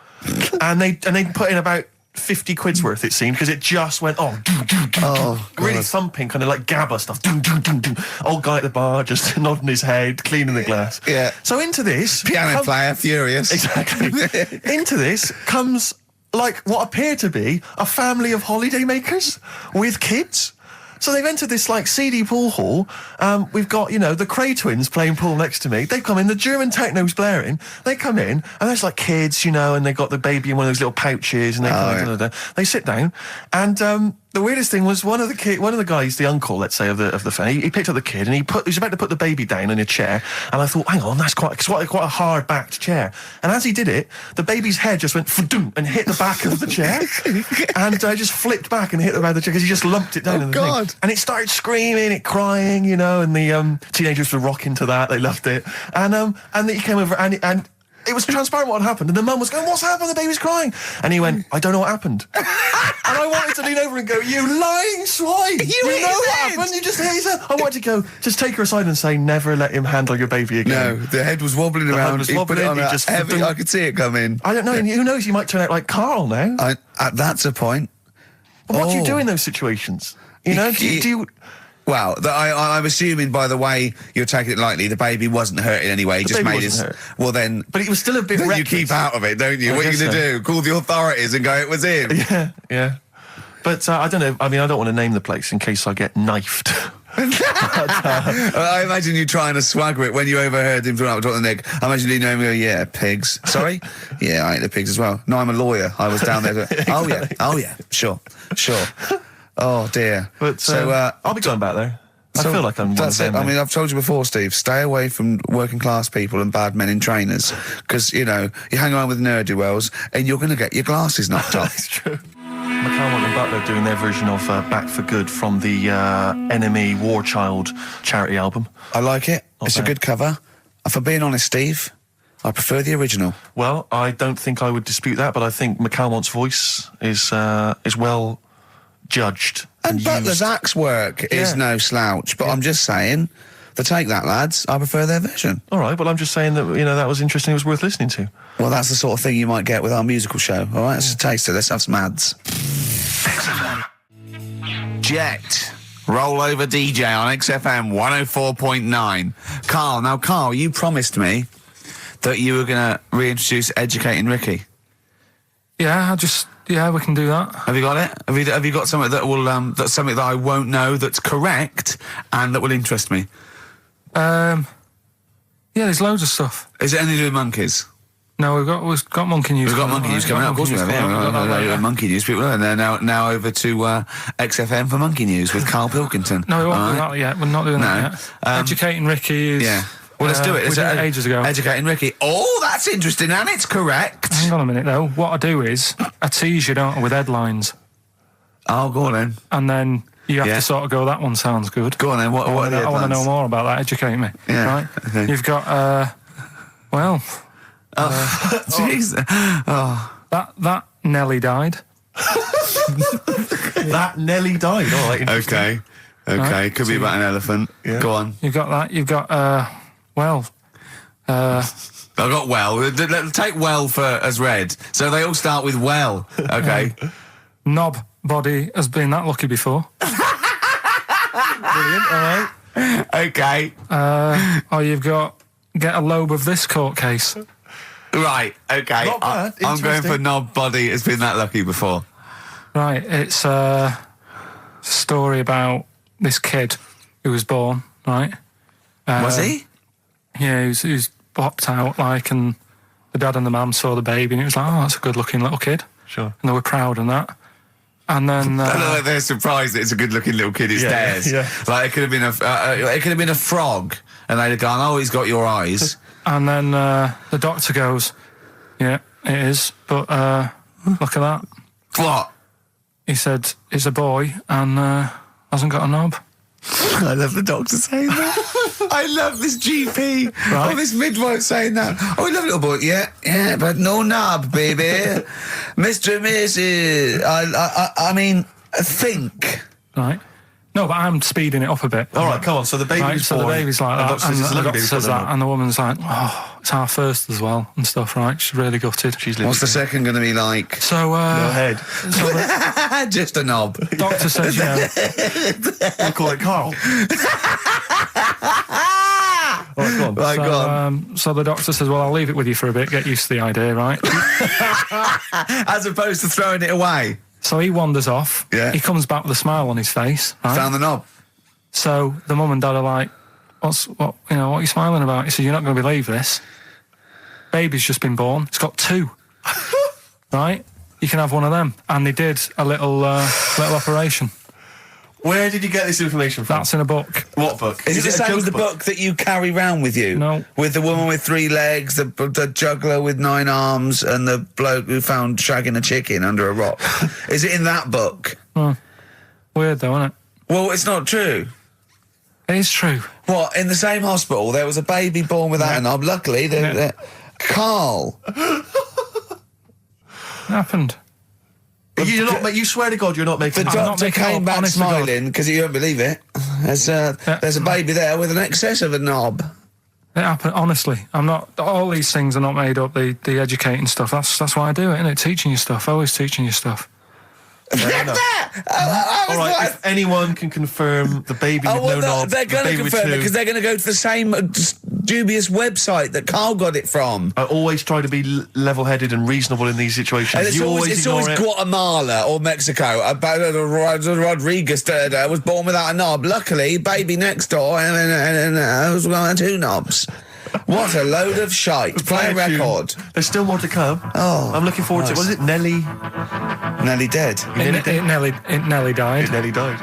and they put in about 50 quid's worth, it seemed, because it just went really thumping, kind of like GABA stuff. Old guy at the bar just nodding his head, cleaning the glass. Yeah. So into this piano player furious. Exactly. Into this comes like what appeared to be a family of holidaymakers with kids. So they've entered this like seedy pool hall. We've got, the Cray twins playing pool next to me. They've come in, the German techno's blaring. They come in, and there's like kids, and they've got the baby in one of those little pouches, and they come in, they sit down, and the weirdest thing was one of the guys, the uncle, let's say, of the family, he picked up the kid and he was about to put the baby down in a chair, and I thought, hang on, that's quite a hard backed chair. And as he did it, the baby's head just went fa-doom and hit the back of the chair, and just flipped back and hit the back of the chair because he just lumped it down. And it started screaming, it crying, and the teenagers were rocking to that. They loved it, and he came over and. It was transparent what had happened, and the mum was going, "What's happened? The baby's crying." And he went, "I don't know what happened." And I wanted to lean over and go, "You lying swine! You know what happened? You just hit his head." I wanted to go, just take her aside and say, "Never let him handle your baby again." No, the head was wobbling around. He put it on just heavy. I could see it coming. I don't know. Who knows? You might turn out like Karl now. That's a point. But what do you do in those situations? Do you? Well, I'm assuming by the way you're taking it lightly, the baby wasn't hurt in any way. He just made his. Well, then. But it was still a bit. Then you keep out of it, don't you? What are you going to do? Call the authorities and go, "It was him." Yeah. But I don't know. I mean, I don't want to name the place in case I get knifed. I imagine you trying to swagger it when you overheard him talking about the Nick. I imagine you know him go, "Yeah, pigs." Sorry? Yeah, I ate the pigs as well. No, I'm a lawyer. I was down there. Exactly. Oh yeah. Sure. Oh dear. But I'll be going back there. I feel like I'm one of them. I mean, I've told you before, Steve, stay away from working class people and bad men in trainers, because, you hang around with ne'er-do-wells and you're going to get your glasses knocked off. That's true. McCalmont and Butler doing their version of Back for Good from the Enemy War Child charity album. I like it. It's a good cover. For being honest, Steve, I prefer the original. Well, I don't think I would dispute that, but I think McCalmont's voice is well judged and Butler's axe work is no slouch, but I'm just saying, to take that, lads, I prefer their version. All right, well, I'm just saying that, that was interesting, it was worth listening to. Well, that's the sort of thing you might get with our musical show, all right? It's a taster, let's have some ads. XFM. Jet. Rollover DJ on XFM 104.9. Karl, you promised me that you were going to reintroduce Educating Ricky. Yeah, we can do that. Have you got it? Have you got something that will that's something that I won't know that's correct and that will interest me? Yeah, there's loads of stuff. Is it anything to do with monkeys? No, we've got monkey news. We've got monkey news coming out. Of course we have. Monkey news people, and they're now over to XFM for monkey news with Karl Pilkington. No, we won't do that yet. We're not doing that yet. Educating Ricky is. Yeah. Well, let's do it. We did it ages ago. Educating Ricky. Oh, that's interesting, and it's correct. Hang on a minute, though. What I do is I tease you, don't I, with headlines. Oh, go on then. And then you have Yeah. to sort of go, that one sounds good. Go on then, what are the I want to know headlines? more about that, educate me. Yeah, Right? okay. You've got, Jeez. Oh. that Nelly died. That Nelly died. All right. Interesting. Okay. Right. Could be about an elephant. Yeah. Go on. You've got that. You've got, I got well. Take well for as read. So they all start with well. Okay. knob body has been that lucky before. Brilliant. All right. Okay. Or you've got get a lobe of this court case. Right. Okay. Not bad. I'm going Interesting. for knob body has been that lucky before. Right, it's a story about this kid who was born, right? Was he? Yeah, he was popped out, like, and the dad and the mum saw the baby, and it was like, oh, that's a good-looking little kid. Sure. And they were proud and that. And then... I don't know, they're surprised that it's a good-looking little kid. It's theirs. yeah. Like it could have been a frog, and they'd have gone, "Oh, he's got your eyes." And then the doctor goes, yeah, it is, but look at that. What? He said, it's a boy and hasn't got a knob. I love the doctor saying that. I love this GP. Right. Oh, this midwife saying that. Oh, I love little boy. Yeah, but no knob, baby. Mr. and Mrs. I mean, think. Right. No, but I'm speeding it up a bit. All right, come on. So the baby's Right, so born. the baby's like and that, doctor says and it's a the lovely doctor baby, says put it that, on. and the woman's like, oh, it's our first as well, and stuff, right? She's really gutted. She's living. What's the second going to be like? So, Go ahead. so the Just a knob. doctor says, you know, We'll call it Carl. All right, go on. Right, go on. so the doctor says, well, I'll leave it with you for a bit, get used to the idea, right? As opposed to throwing it away. So he wanders off. Yeah. He comes back with a smile on his face, right? Found the knob. So the mum and dad are like, what are you smiling about? He said, you're not going to believe this. Baby's just been born. It's got two. Right? You can have one of them. And they did a little operation. Where did you get this information from? That's in a book. What book? Is it the a same as joke the book that you carry round with you? No. With the woman with 3 legs, the juggler with 9 arms, and the bloke who found shagging a chicken under a rock. Is it in that book? Weird though, isn't it? Well, it's not true. It is true. What, in the same hospital, there was a baby born without a knob. Luckily, Carl. It happened. You swear to God you're not making The this up. not doctor making it came up, back honest to God. smiling, because you won't believe it. There's a baby there with an excess of a knob. It happened, honestly. I'm not, all these things are not made up, the educating stuff. That's why I do it, isn't it? Teaching you stuff, always teaching you stuff. Fair enough. All right, if anyone can confirm the baby with no knob, they're the going to baby with confirm it two, because they're going to go to the same dubious website that Carl got it from. I always try to be level-headed and reasonable in these situations. And it's you always ignore it. Guatemala or Mexico. Rodriguez was born without a knob. Luckily, baby next door and was got 2 knobs. What a load of shite. Play a Play a tune. record. There's still more to come. Oh, I'm looking forward to it. Was it Nelly? Nearly dead. It nearly died. Nelly died.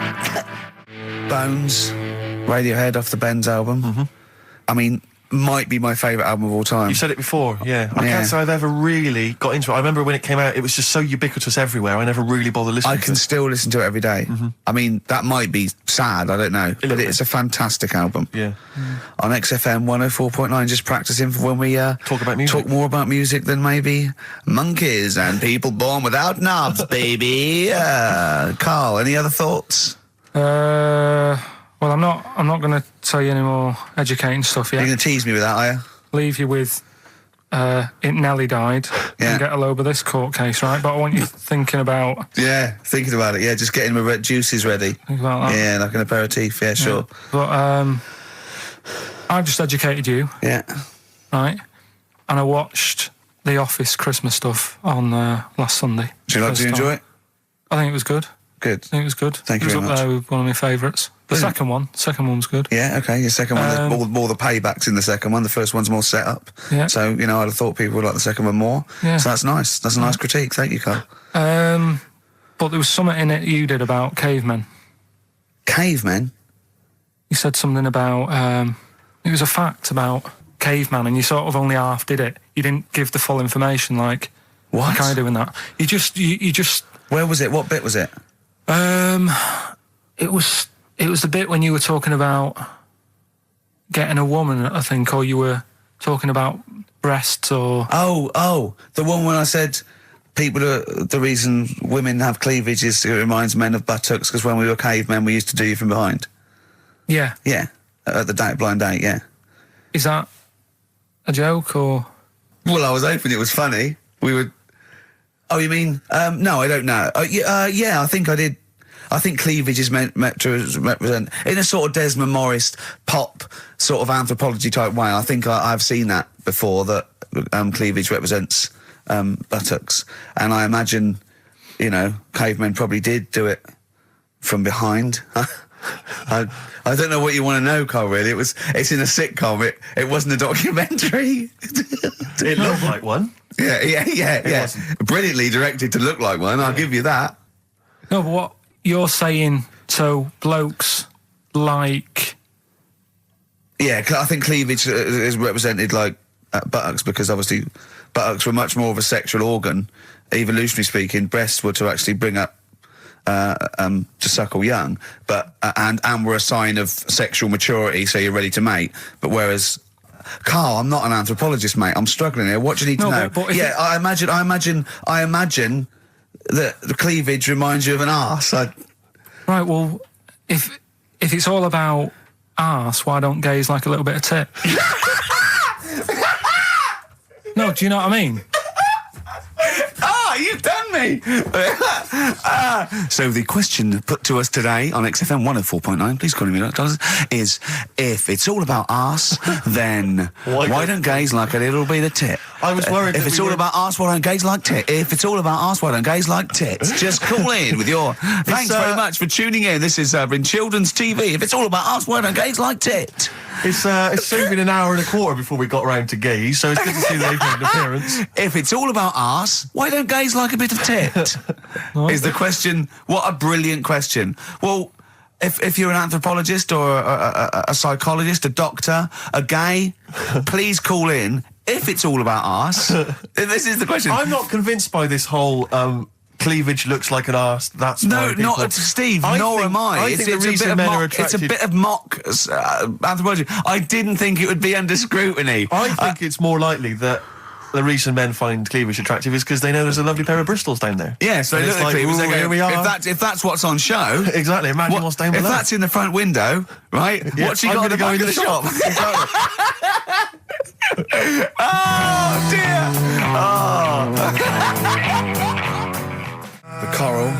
Bones, Radiohead off the Benz album. I mean, might be my favourite album of all time. You said it before, yeah. I Yeah. can't say I've ever really got into it. I remember when it came out, it was just so ubiquitous everywhere. I never really bothered listening I to can it. still listen to it every day. I mean, that might be sad, I don't know. But little it's a fantastic album. Yeah. On XFM 104.9, just practicing for when we Talk about music. talk more about music than maybe monkeys and people born without knobs, baby. Carl, any other thoughts? Well, I'm not going to tell you any more educating stuff You're yet. going to tease me with that, are you? Leave you with it nearly died Yeah. and get a load of this court case, right? But I want you thinking about Yeah, thinking about it. Yeah, just getting my red juices ready. that. Yeah, like an aperitif. Yeah, sure. But I've just educated you, Yeah. right? And I watched The Office Christmas stuff on last Sunday. Do you like First to enjoy time. it? I think it was good. Good. I think it was good. Thank you it was very up much. there with one of my favourites. The Brilliant. second one was good. Yeah, okay. Your second one, there's more the paybacks in the second one. The first one's more set up. Yeah. So, I'd have thought people would like the second one more. Yeah. So that's nice. That's a nice critique. Thank you, Carl. But there was something in it you did about cavemen. Cavemen? You said something about it was a fact about caveman, and you sort of only half did it. You didn't give the full information, like What? kind of doing that. You just Where was it? What bit was it? It was the bit when you were talking about getting a woman, I think, or you were talking about breasts or... Oh, the one when I said the reason women have cleavage is it reminds men of buttocks because when we were cavemen we used to do you from behind. Yeah. Yeah, at the blind date, yeah. Is that a joke or...? Well, I was hoping it was funny. We would... Oh, you mean... no, I don't know. Yeah, I think I did... I think cleavage is meant to represent, in a sort of Desmond Morris pop sort of anthropology type way. I think I've seen that before, that cleavage represents buttocks. And I imagine, cavemen probably did do it from behind. I don't know what you want to know, Carl, really. It's in a sitcom. It wasn't a documentary. It looked like one. Yeah. Brilliantly directed to look like one, I'll give you that. No, but what you're saying, so blokes like... Yeah, I think cleavage is represented like buttocks because obviously buttocks were much more of a sexual organ, evolutionarily speaking. Breasts were to actually bring up, to suckle young, but and were a sign of sexual maturity, so you're ready to mate. But whereas... Carl, I'm not an anthropologist, mate. I'm struggling here. What do you need to know? But I imagine that the cleavage reminds you of an arse. Right, well, if it's all about arse, why don't gays like a little bit of tit? No, do you know what I mean? You've done me! So the question put to us today on XFM 104.9, please call me $, is if it's all about arse, then why don't gays like a little bit of tit? I was worried if it's all about arse, why don't gays like tit? If it's all about arse, why don't gays like tits? Just call in with your... Thanks very much for tuning in. This is in children's TV. If it's all about arse, why don't gays like tit? It's soon been an hour and a quarter before we got round to gays, so it's good to see they've made an appearance. If it's all about arse, why don't gays like a bit of tit? Is the question. What a brilliant question. Well, if you're an anthropologist or a psychologist, a doctor, a gay, please call in. If it's all about arse, this is the question. I'm not convinced by this whole... cleavage looks like an arse. That's no, not Steve. Nor am I. It's a bit of mock anthropology. I didn't think it would be under scrutiny. I think it's more likely that the reason men find cleavage attractive is because they know there's a lovely pair of Bristols down there. Yeah, so it's like, here we are. If that's what's on show, exactly. Imagine what's down below. If that's in the front window, right? Yeah, what's she got in the back of the shop? Oh dear. The Coral,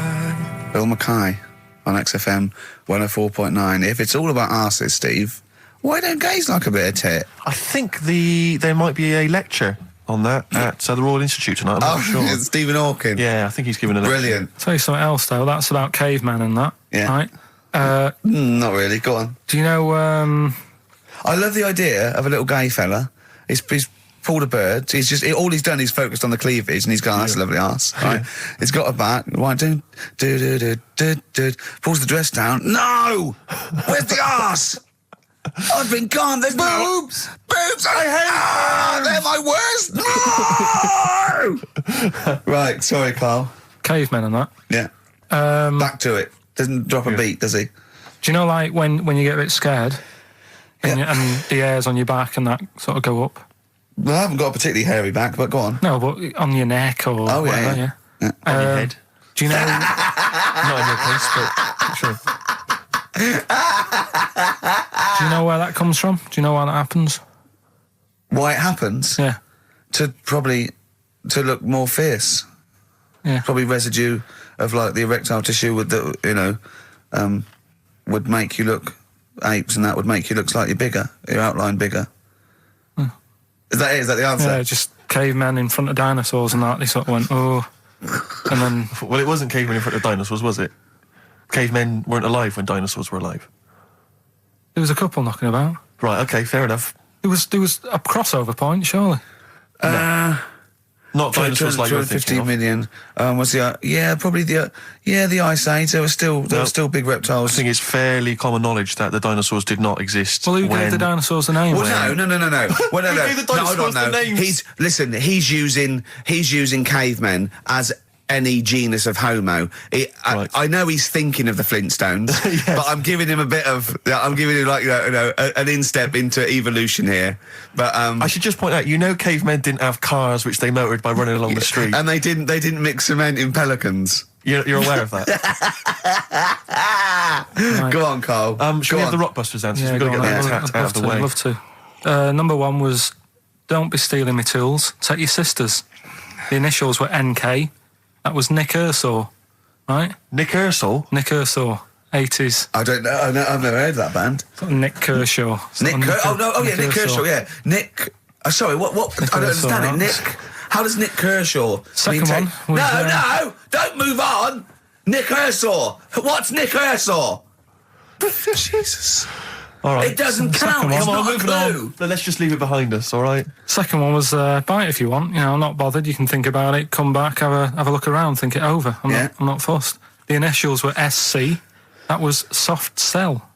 Bill Mackay on XFM 104.9. If it's all about arses, Steve, why don't gays like a bit of tit? I think there might be a lecture on that at the Royal Institute tonight. I'm not sure. Stephen Hawking. Yeah, I think he's giving a lecture. Brilliant. I'll tell you something else, though. That's about cavemen and that. Yeah. Right? Not really. Go on. Do you know... I love the idea of a little gay fella. He's pulled a bird. All he's done is focused on the cleavage, and he's gone, that's a lovely arse. Right? He's got a back. Right, pulls the dress down. No! Where's the arse? I've been gone. There's boobs. Boobs. I hate they're my worst. No! Right. Sorry, Carl. Cavemen and that. Yeah. Back to it. Doesn't drop a beat, does he? Do you know, like, when you get a bit scared and the hairs on your back and that sort of go up? Well, I haven't got a particularly hairy back, but go on. No, but on your neck or whatever, yeah. On your head. Do you know... Not in your case, but sure. Do you know where that comes from? Do you know why that happens? Why it happens? Yeah. To look more fierce. Yeah. Probably residue of like the erectile tissue would make you look apes, and that would make you look slightly bigger, your outline bigger. Is that it? Is that the answer? Yeah, just cavemen in front of dinosaurs and that. They sort of went, oh. And then... Well, it wasn't cavemen in front of dinosaurs, was it? Cavemen weren't alive when dinosaurs were alive. There was a couple knocking about. Right, okay, fair enough. There was a crossover point, surely. Not dinosaurs like you're thinking 15 million. Was the probably the Ice Age. There were still big reptiles. I think it's fairly common knowledge that the dinosaurs did not exist. Well, who gave the dinosaurs the name? Well, no. Well, no. Who gave the dinosaurs the names? He's using cavemen as any genus of homo. Right. I know he's thinking of the Flintstones, Yes. but I'm giving him I'm giving him like, an instep into evolution here. But I should just point out, cavemen didn't have cars which they motored by running along the street. and they didn't mix cement in pelicans. You're aware of that? Right. Go on, Carl. Should we have the Rockbusters answers? Yeah, We've got to go get on, that I'd out of the way. I'd love to. Number 1 was, don't be stealing my tools. Take your sisters. The initials were NK. That was Nick Ursaw, right? Nick Ursaw? Nick Ursaw, 80s. I don't know. I've never heard of that band. Sort of Nick Kershaw. Nick Kershaw. Yeah, Nick. Sorry, what? Nick I don't Kershaw, understand it. that's- Nick. How does Nick Kershaw? Second one was, No, don't move on. Nick Ursaw. What's Nick Ursaw? Jesus. All right. It doesn't Second count. one. It's Come on, not a moving clue. on. Then let's just leave it behind us, all right? Second one was, buy it if you want. I'm not bothered. You can think about it, come back, have a look around, think it over. I'm not fussed. The initials were SC. That was soft sell,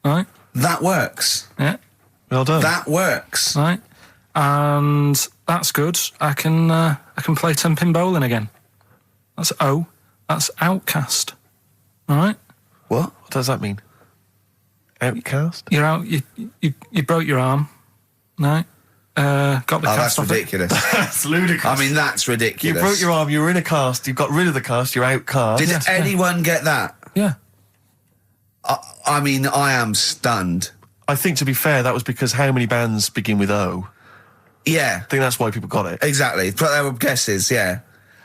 right? That works. Yeah, Well done. That works. right. And that's good. I can play 10-pin bowling again. That's O. That's outcast. All right. What? What does that mean? Outcast? You're out. You broke your arm, right? Got the Oh, cast that's off it. ridiculous. That's ludicrous. I mean, that's You ridiculous. broke your arm, you were in a cast, you got rid of the cast, you're outcast. Did Yes, anyone get that? Yeah. I mean, I am stunned. I think, to be fair, that was because how many bands begin with O? Yeah, I think that's why people got it. exactly. But they were guesses, yeah.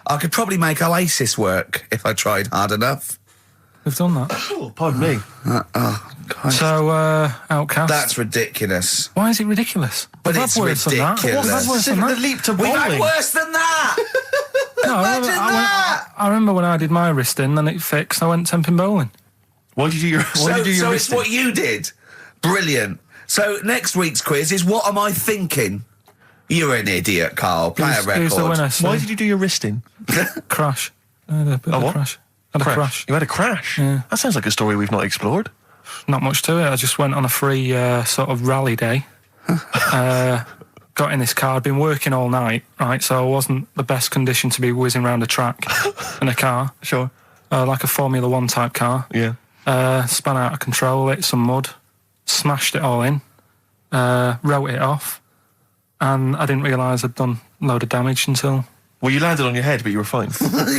I could probably make Oasis work if I tried hard enough. We've done that. Oh, pardon me. Christ. So, outcast. That's ridiculous. Why is it ridiculous? But We've it's had worse than that. ridiculous. We've had worse than The that. leap to We've had bowling. worse than that! No, Imagine that! I remember when I did my wrist in, then it fixed. I went 10-pin bowling. Why did you do your So it's wristing? what you did. Brilliant. So next week's quiz is what am I thinking? You're an idiot, Carl. Play a record. Who's the winner? Why did you do your wristing? Crash. I had a bit of a what? crash. Had a crash. You had a crash? Yeah. That sounds like a story we've not explored. Not much to it. I just went on a free sort of rally day. Got in this car. I'd been working all night, right? So I wasn't the best condition to be whizzing around a track in a car, Sure. like a Formula 1 type car. Yeah. Spun out of control, hit some mud, smashed it all in, wrote it off, and I didn't realise I'd done a load of damage until... Well, you landed on your head, but you were fine.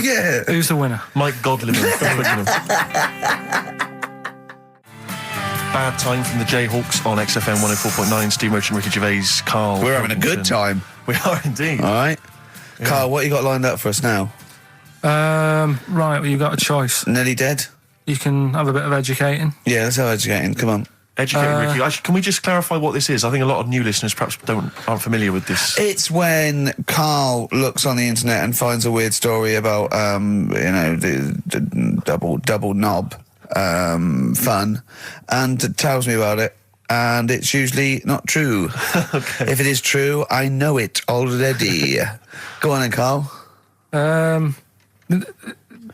Yeah. Who's the winner? Mike Godliman. Bad Time from the Jayhawks on XFM 104.9. Steve Merchant, Ricky Gervais, Karl. We're having a good Pilkington. time. We are indeed. All right. Carl, what you got lined up for us now? Right, well, you've got a choice. Nearly dead? You can have a bit of educating. Yeah, let's have educating. Come on. Educating Ricky. Can we just clarify what this is? I think a lot of new listeners perhaps aren't familiar with this. It's when Carl looks on the internet and finds a weird story about, the double knob fun, and tells me about it. And it's usually not true. Okay. If it is true, I know it already. Go on then, Carl. They're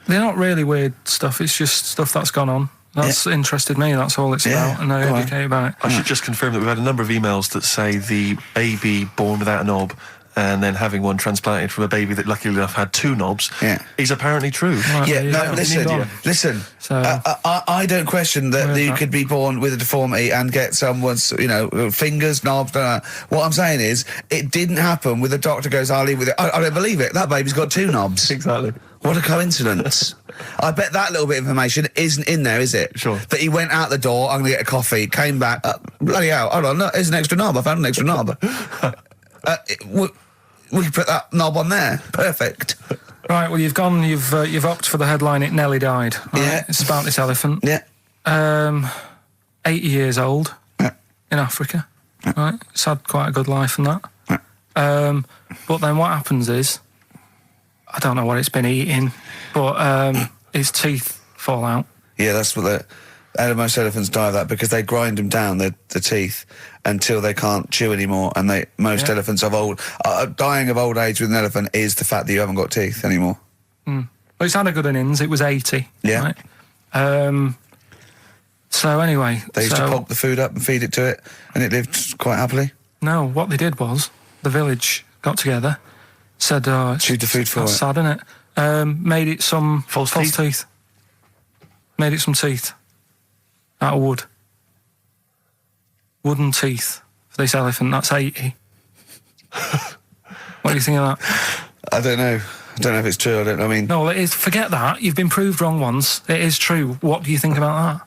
not really weird stuff. It's just stuff that's gone on. That's interested me. That's all it's Yeah, about, and I go on. educate about it. I should just confirm that we've had a number of emails that say the baby born without a knob and then having one transplanted from a baby that luckily enough had two knobs is apparently true. Right, Yeah, there you no, go. listen. So- I don't question that Where's you that? could be born with a deformity and get someone's, fingers, knobs. What I'm saying is, it didn't happen with the doctor goes, I'll leave with it. I don't believe it. That baby's got two knobs. Exactly. What a coincidence. I bet that little bit of information isn't in there, is it? Sure. That he went out the door, I'm going to get a coffee, came back, bloody hell, hold on, look, here's an extra knob. I found an extra knob. We can put that knob on there. Perfect. Right, well, you've opted for the headline, It Nearly Died. Right? Yeah. It's about this elephant. Yeah. 80 years old Yeah. in Africa. Right? It's had quite a good life and that. But then what happens is, I don't know what it's been eating, but his teeth fall out. Yeah, that's what most elephants die of that because they grind them down, the teeth, until they can't chew anymore. And most elephants dying of old age with an elephant is the fact that you haven't got teeth anymore. Well, it's had a good innings. It was 80. Yeah. Right? So anyway, They used to pulp the food up and feed it to it, and it lived quite happily. No, what they did was the village got together, said, "Oh, Chewed the food for that's it. sad, isn't it?" Made it some False teeth. Made it some teeth out of wood. Wooden teeth for this elephant. That's 80. What do you think of that? I don't know. I don't know if it's true. I mean... No, well, it is. Forget that. You've been proved wrong once. It is true. What do you think about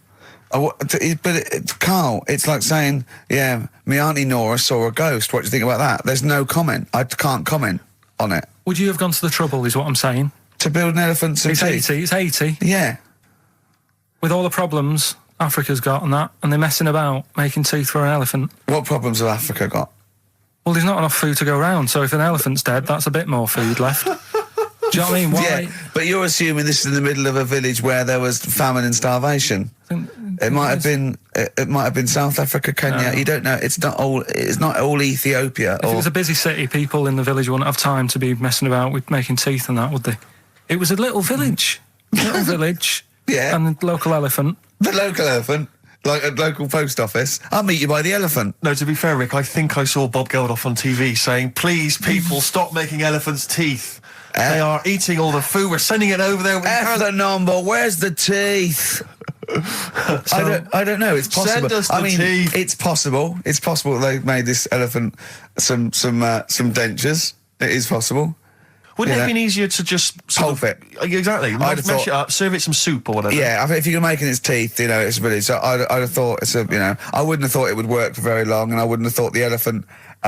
that? Carl, it's like saying, yeah, my Auntie Nora saw a ghost. What do you think about that? There's no comment. I can't comment on it. Would you have gone to the trouble, is what I'm saying? To build an elephant's teeth? It's 80. Yeah. With all the problems Africa's got and that, and they're messing about making teeth for an elephant. What problems have Africa got? Well, there's not enough food to go around, so if an elephant's dead, that's a bit more food left. Do you know what I mean? Why? Yeah, but you're assuming this is in the middle of a village where there was famine and starvation. It might have been South Africa, Kenya. No. You don't know. It's not all Ethiopia. If it was a busy city, people in the village wouldn't have time to be messing about with making teeth and that, would they? It was a little village. Little village. Yeah. And the local elephant. The local elephant, like a local post office. I'll meet you by the elephant. No, to be fair, Rick, I think I saw Bob Geldof on TV saying, please, people, stop making elephants' teeth. They are eating all the food. We're sending it over there. F the number. Where's the teeth? I don't know. It's possible. Send us the teeth. It's possible. It's possible they made this elephant some dentures. It is possible. Wouldn't it have been easier to just pulp it? Exactly. Mash it up, serve it some soup or whatever. Yeah, I think if you're making its teeth, it's really. So I'd have thought I wouldn't have thought it would work for very long, and I wouldn't have thought the elephant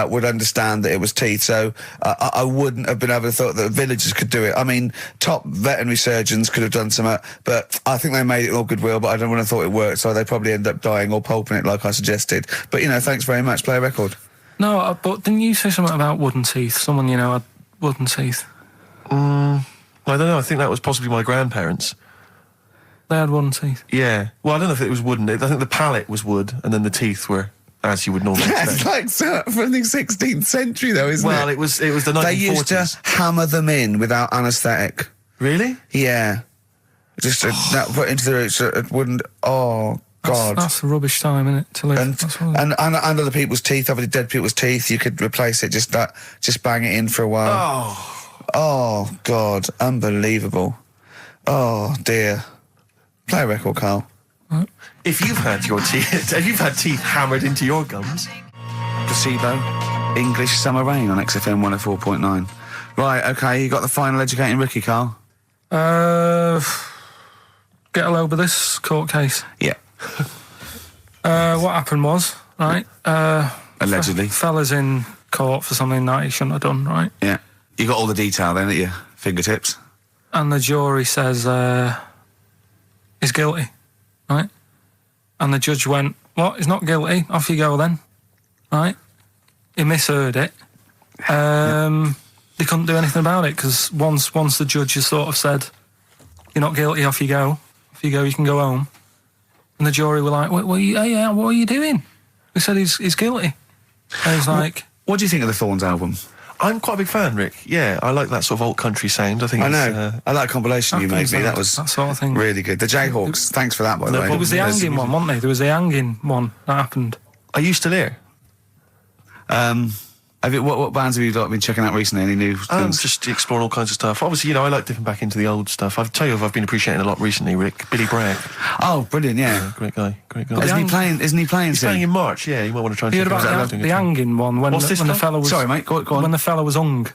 would understand that it was teeth. So I wouldn't have been able to thought that villagers could do it. I mean, top veterinary surgeons could have done some, but I think they made it all goodwill. But I don't want to thought it worked, so they probably end up dying or pulping it like I suggested. But thanks very much. Play a record. No, but didn't you say something about wooden teeth? Someone had wooden teeth. I don't know. I think that was possibly my grandparents. They had wooden teeth. Yeah. Well, I don't know if it was wooden. I think the palate was wood, and then the teeth were as you would normally expect. That's like from the 16th century, though, isn't it? Well, it was the 1940s. They used to hammer them in without anaesthetic. Really? Yeah. Just that put into the roots. It wouldn't. Oh God. That's a rubbish time, isn't it? To live. And other people's teeth, obviously dead people's teeth, you could replace it. Just bang it in for a while. Oh, God. Unbelievable. Oh, dear. Play a record, Carl. If you've had teeth hammered into your gums. Placebo. English Summer Rain on XFM 104.9. Right, OK, you got the final educating Ricky, Carl? Get a load of this court case. Yeah. What happened was, right? Allegedly. Fella's in court for something that he shouldn't have done, right? Yeah. You got all the detail then at your fingertips. And the jury says he's guilty, right? And the judge went, what? He's not guilty. Off you go then, right? He misheard it. They couldn't do anything about it because once the judge has sort of said, you're not guilty, off you go. Off you go, you can go home. And the jury were like, what are you doing? They said he's guilty. And he's like... What do you think of the Thorns album? I'm quite a big fan, Rick. Yeah, I like that sort of alt country sound. I know. I like that compilation you made me. That was that sort of thing. Really good. The Jayhawks. Thanks for that, by the way. It was the hanging one, wasn't it? There was the hanging one that happened. Are you still here? What bands have you been checking out recently? Any new things? Just exploring all kinds of stuff. Obviously, I like dipping back into the old stuff. I've tell you, I've been appreciating a lot recently, Rick. Billy Bragg. Oh, brilliant! Yeah, great guy. Isn't he playing? He's playing in March. Yeah, you might want to try and. You heard about the hanging one when the fella was. Sorry, mate. Go on. When the fella was hung.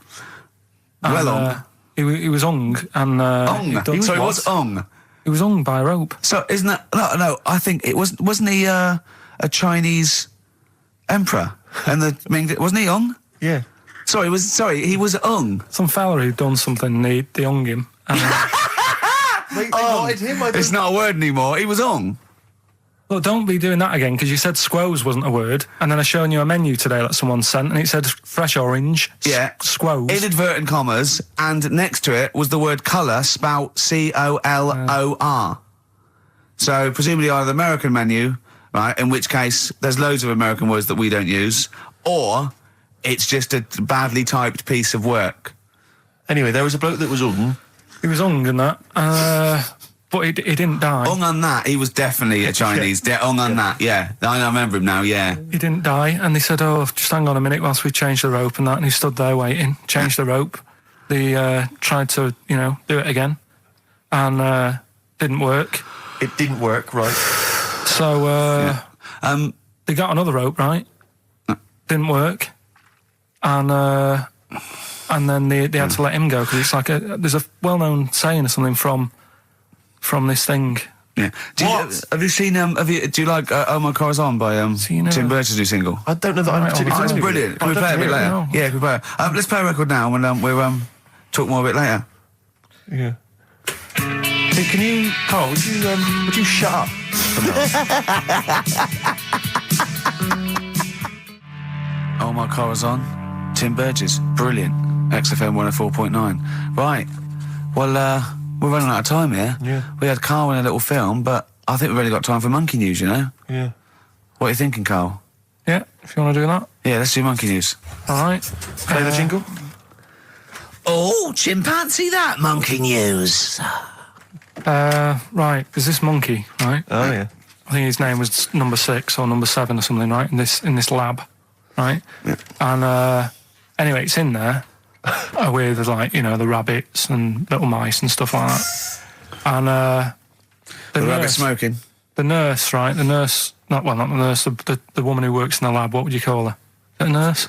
He was hung and. Hung. Sorry, what's hung? He was hung by a rope. So isn't that no? I think it wasn't he a Chinese emperor and wasn't he hung? Yeah. Sorry, he was hung. Some fella who'd done something, they hung him. And, Wait, him? It's not a word anymore. He was hung. Look, don't be doing that again, because you said squoze wasn't a word, and then I shown you a menu today that someone sent, and it said fresh orange, squoze. Inadvertent commas, and next to it was the word colour, spelt C-O-L-O-R. So, presumably either the American menu, right, in which case there's loads of American words that we don't use, or... it's just a badly typed piece of work. Anyway, there was a bloke that was hung. He was hung and that, but he didn't die. Hung on that, he was definitely a Chinese. Hung on that, yeah. I remember him now, yeah. He didn't die, and they said, just hang on a minute whilst we change the rope and that, and he stood there waiting, changed the rope, they tried to, do it again, and didn't work. It didn't work, right? So they got another rope, right? Didn't work, and then they had to let him go because it's like there's a well-known saying or something from this thing. Yeah. Have you seen? Do you like "Oh My Car's On" by Tim Burton's new single? I don't know that I'm particularly. It's brilliant. Can we play it a bit later? Yeah, can we play it? Let's play a record now, and we'll talk more a bit later. Yeah. Hey, can you, Carl? Would you shut up? Oh My Car Is On, Tim Burgess, brilliant. XFM 104.9. Right, well, we're running out of time here. Yeah. We had Carl in a little film, but I think we've only got time for Monkey News, Yeah. What are you thinking, Carl? Yeah, if you want to do that. Yeah, let's do Monkey News. All right. Play the jingle. Oh, chimpanzee that Monkey News. Right, there's this monkey, right? Oh, yeah. I think his name was number 6 or number 7 or something, right? In this lab, right? Yeah. And anyway, it's in there with the rabbits and little mice and stuff like that. And The rabbit smoking. the nurse, right? The nurse, not the nurse, the woman who works in the lab. What would you call her? A nurse?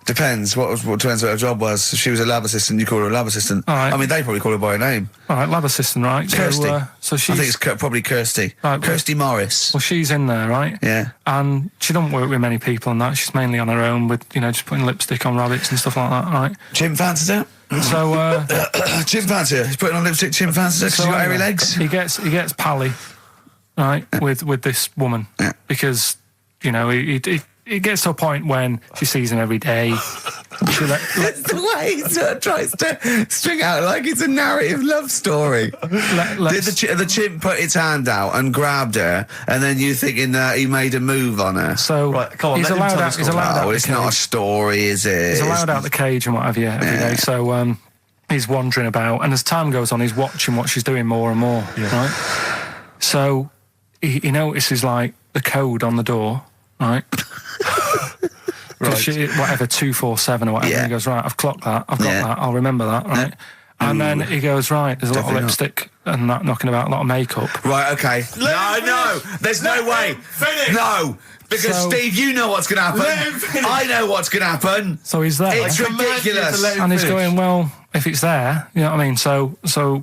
Depends. What depends what her job was. If she was a lab assistant, you call her a lab assistant. All right. I mean, they probably call her by her name. All right, lab assistant, right? Kirsty. So she's, I think it's probably Kirsty. Right, Kirsty Morris. well, she's in there, right? Yeah. And she don't work with many people and that. She's mainly on her own with, just putting lipstick on rabbits and stuff like that, right? Chimp fancies her. So, Chimp fancy her. He's putting on lipstick. Chimp fancies her because she's got hairy legs. He gets pally, right, with this woman because, he gets to a point when she sees him every day. It's the way he sort of tries to string out like it's a narrative love story. Did the chimp put its hand out and grabbed her, and then you thinking that he made a move on her? So right, come on, he's allowed out. He's allowed out. It's not a story, is it? He's allowed out the cage and what have you every day. So he's wandering about, and as time goes on, he's watching what she's doing more and more. Yeah. Right. So he notices like the code on the door, right? Right. Whatever 247 or whatever. Yeah. He goes, right, I've clocked that. I've got that. I'll remember that. Right. And then he goes, right, there's a lot of lipstick and that knocking about, a lot of makeup. Right, okay. No, there's no way. Finish. No, because Steve, you know what's going to happen. I know what's going to happen. So he's there. It's ridiculous. And he's going, well, if it's there, you know what I mean? So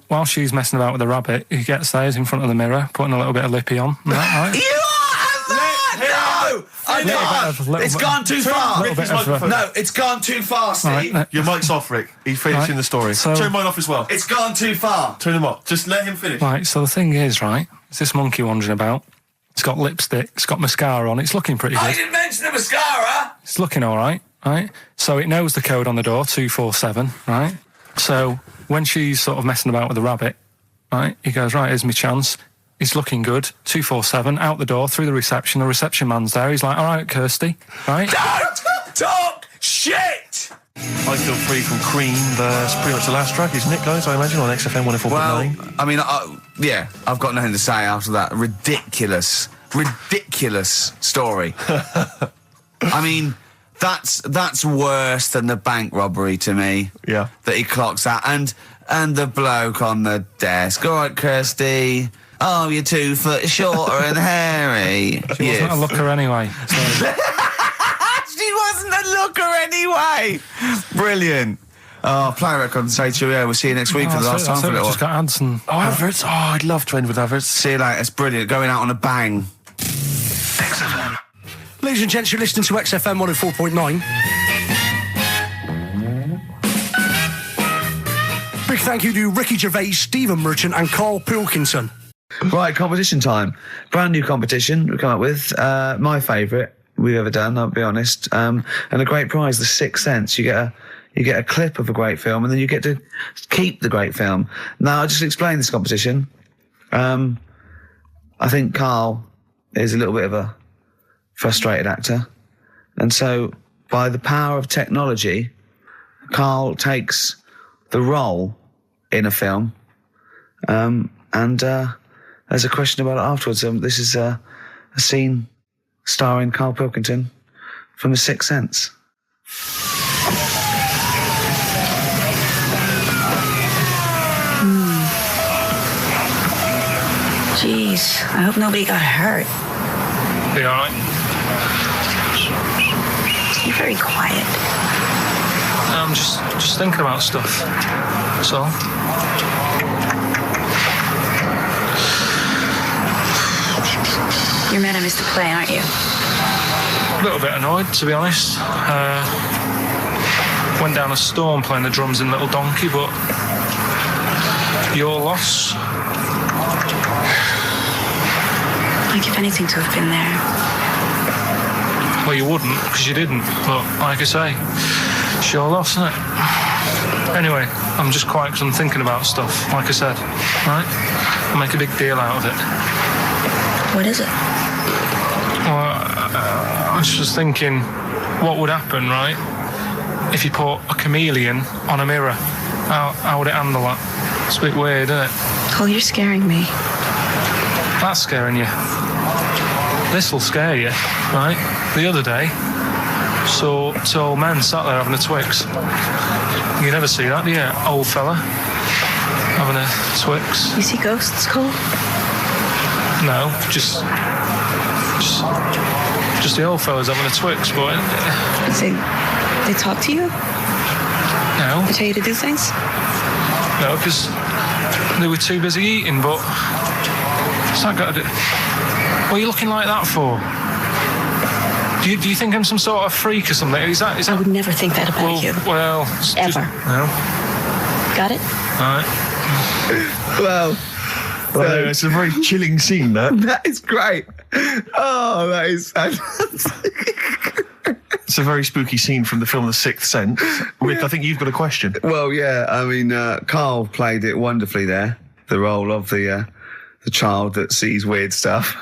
while she's messing about with the rabbit, he gets there, he's in front of the mirror, putting a little bit of lippy on. Right? You are no! I can't. It's gone too far. No, it's gone too far, Steve. Right, Your mic's off, Rick. He's finishing the story. So- Turn mine off as well. It's gone too far. Turn him off. Just let him finish. Right, so the thing is, right, it's this monkey wandering about. It's got lipstick, it's got mascara on, it's looking pretty I good. didn't mention the mascara. It's looking all right, right? So it knows the code on the door, 247, right? So when she's sort of messing about with the rabbit, right, he goes, right, here's my chance. He's looking good, 247, out the door, through the reception man's there. He's like, all right, Kirsty, right? Don't talk shit. I Feel Free from Cream. That's pretty much the last track, isn't it, guys? I imagine on XFM 104.9. Well, I mean, I've got nothing to say after that ridiculous story. I mean, that's worse than the bank robbery to me. Yeah. That he clocks out, and the bloke on the desk. All right, Kirsty. Oh, you're 2 foot shorter and hairy. She wasn't a looker anyway. So. She wasn't a looker anyway. Brilliant. Oh, play a record and say cheerio. We'll see you next week for the last time for a little Just got ads and adverts. Oh, I'd love to end with adverts. See you later. It's brilliant. Going out on a bang. XFM. Ladies and gents, you're listening to XFM 104.9. Big thank you to Ricky Gervais, Stephen Merchant and Karl Pilkington. Right, competition time. Brand new competition we come up with. My favourite we've ever done, I'll be honest. And a great prize, the 6 cents. You get a clip of a great film, and then you get to keep the great film. Now, I'll just explain this competition. I think Karl is a little bit of a frustrated actor. And so, by the power of technology, Karl takes the role in a film. And there's a question about it afterwards. This is a scene starring Karl Pilkington from The Sixth Sense. I hope nobody got hurt. Be alright? You're very quiet. I'm just thinking about stuff. That's all. You're mad I missed the play, aren't you? A little bit annoyed, to be honest. Went down a storm playing the drums in Little Donkey, but your loss. I'd give anything to have been there. Well, you wouldn't, because you didn't. But like I say, it's your loss, isn't it? Anyway, I'm just quiet because I'm thinking about stuff, like I said. Right? I'll make a big deal out of it. What is it? Well, I was just thinking, what would happen, right, if you put a chameleon on a mirror? How would it handle that? It's a bit weird, isn't it? Oh, you're scaring me. That's scaring you. This'll scare you, right? The other day, saw two old men sat there having a Twix. You never see that, do you? Old fella having a Twix. You see ghosts, Cole? No, just the old fellas having a Twix, but... They talk to you? No. They tell you to do things? No, because they were too busy eating, but... What's that got to do... What are you looking like that for? Do you think I'm some sort of freak or something? Is that... I would never think that about you. Well... Ever. No. Got it? All right. Well, it's a very chilling scene, that. That is great. Oh, that is fantastic. It's a very spooky scene from the film The Sixth Sense. Rick, I think you've got a question. Well, yeah, I mean, Karl played it wonderfully there, the role of the child that sees weird stuff.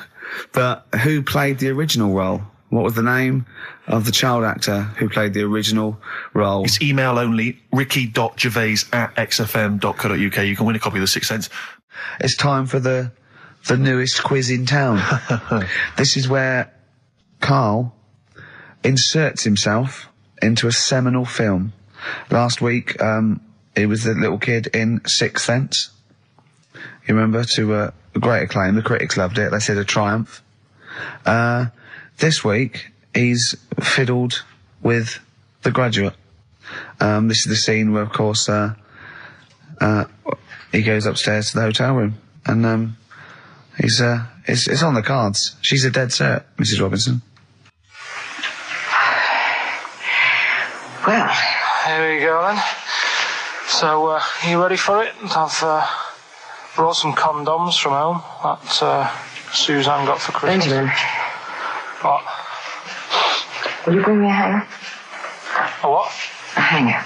But who played the original role? What was the name of the child actor who played the original role? It's email only, ricky.gervais@xfm.co.uk. You can win a copy of The Sixth Sense. It's time for the newest quiz in town. This is where Karl inserts himself into a seminal film. Last week, he was the little kid in Sixth Sense. You remember? To great acclaim. The critics loved it. They said a triumph. This week, he's fiddled with The Graduate. This is the scene where, of course, he goes upstairs to the hotel room, and it's on the cards. She's a dead cert, Mrs. Robinson. Well, Here we go then. So, you ready for it? I've brought some condoms from home that Suzanne got for Christmas. Benjamin, What? will you bring me a hanger? A what? A hanger.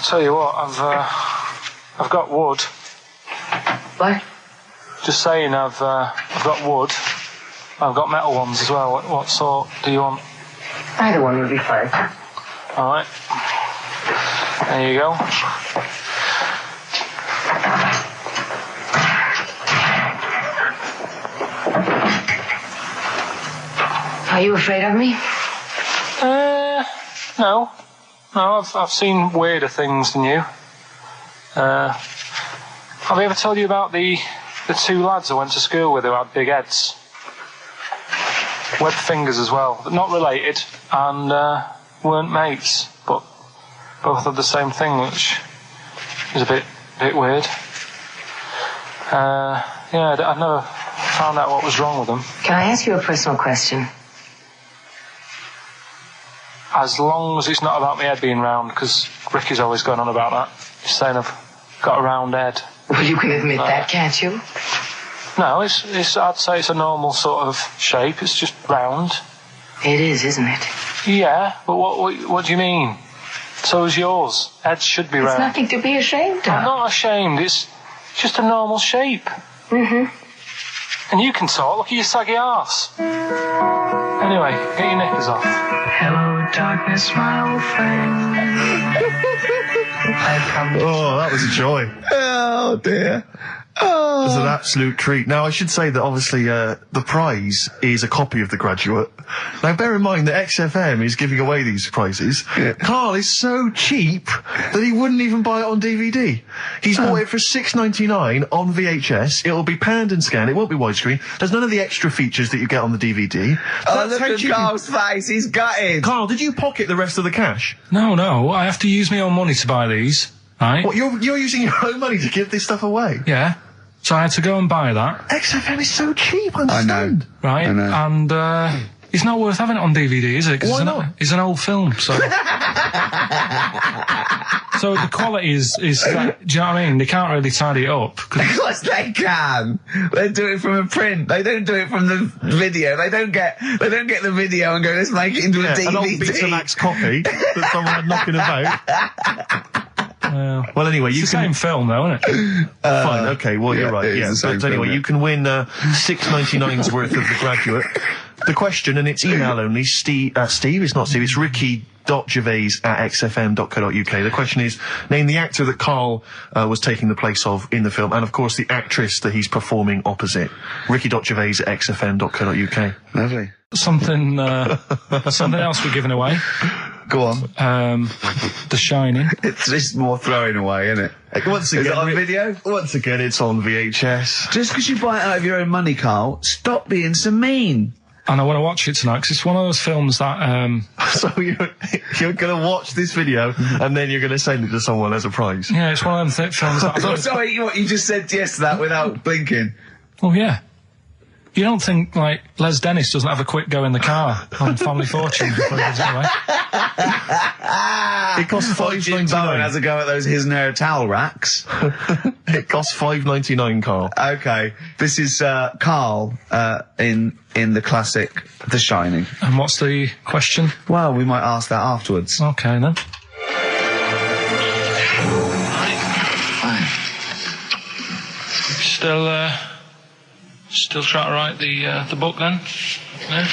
Tell you what, I've got wood. What? Just saying, I've got wood. I've got metal ones as well. What sort do you want? Either one would be fine. All right. There you go. Are you afraid of me? No. No, I've seen weirder things than you. Have I ever told you about the two lads I went to school with who had big heads? Webbed fingers as well, but not related, and weren't mates, but both had the same thing, which is a bit weird. Yeah, I've never found out what was wrong with them. Can I ask you a personal question? As long as it's not about my head being round, because Ricky's always going on about that. He's saying I've got a round head. Well, you can admit that, can't you? No, it's. I'd say it's a normal sort of shape. It's just round. It is, isn't it? Yeah, but what do you mean? So is yours. Heads should be It's round. nothing to be ashamed I'm of. not ashamed. It's just a normal shape. Mm-hmm. And you can talk. Look at your saggy arse. Anyway, get your knickers off. Hello, darkness, my old friend. Oh, that was a joy. Oh dear. It's an absolute treat. Now, I should say that obviously the prize is a copy of The Graduate. Now, bear in mind that XFM is giving away these prizes. Yeah. Carl is so cheap that he wouldn't even buy it on DVD. He's bought it for $6.99 on VHS. It'll be panned and scanned. It won't be widescreen. There's none of the extra features that you get on the DVD. Look at Carl's face. He's gutted. Carl, did you pocket the rest of the cash? No. I have to use my own money to buy these. Right? What, you're using your own money to give this stuff away? Yeah. So I had to go and buy that. XFM is so cheap, I understand. Right? I know. And it's not worth having it on DVD, is it? Why not? It's an old film, so... So the quality is like, do you know what I mean? They can't really tidy it up. Of course they can. They do it from a print. They don't do it from the video. They don't get the video and go, let's make it into a DVD. An old Betamax copy that someone had knocking about. Well, anyway, you it's the same film, though, isn't it? Fine, okay, well, you're right. Yeah, but anyway, film, you can win $6.99's worth of The Graduate. The question, and it's email only, Steve, it's not Steve, it's ricky.gervais@xfm.co.uk. The question is, name the actor that Karl was taking the place of in the film, and of course the actress that he's performing opposite. ricky.gervais@xfm.co.uk. Lovely. Something else we're giving away. Go on. The Shining. It's just more throwing away, isn't it? Once again, is it on video? Once again, it's on VHS. Just because you buy it out of your own money, Karl, stop being so mean. And I want to watch it tonight because it's one of those films that... So you're going to watch this video and then you're going to send it to someone as a prize? Yeah, it's one of them films that... Oh, sorry, what, you just said yes to that without blinking? Oh, yeah. You don't think, like, Les Dennis doesn't have a quick go in the car on Family Fortune before he gives it away? It costs Jim Bowen has $5.99. a go at those his and her towel racks. It costs $5.99, Karl. Okay, this is Karl in the classic The Shining. And what's the question? Well, we might ask that afterwards. Okay, then. Fine. Still trying to write the book, then? Yeah?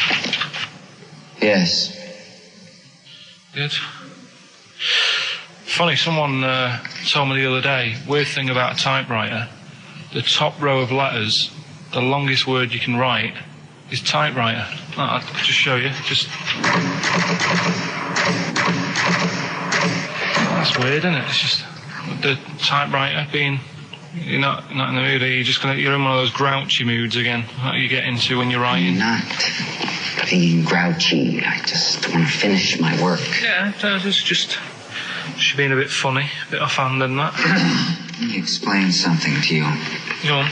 Yes. Good. Funny, someone told me the other day, weird thing about a typewriter, the top row of letters, the longest word you can write is typewriter. I'll just show you. That's weird, isn't it? It's just the typewriter being... You're not in the mood, are you? You're in one of those grouchy moods again, that you get into when you're writing. I'm not being grouchy. I just want to finish my work. Yeah, it's just being a bit funny, a bit offhand and that. Let me explain something to you. Go on.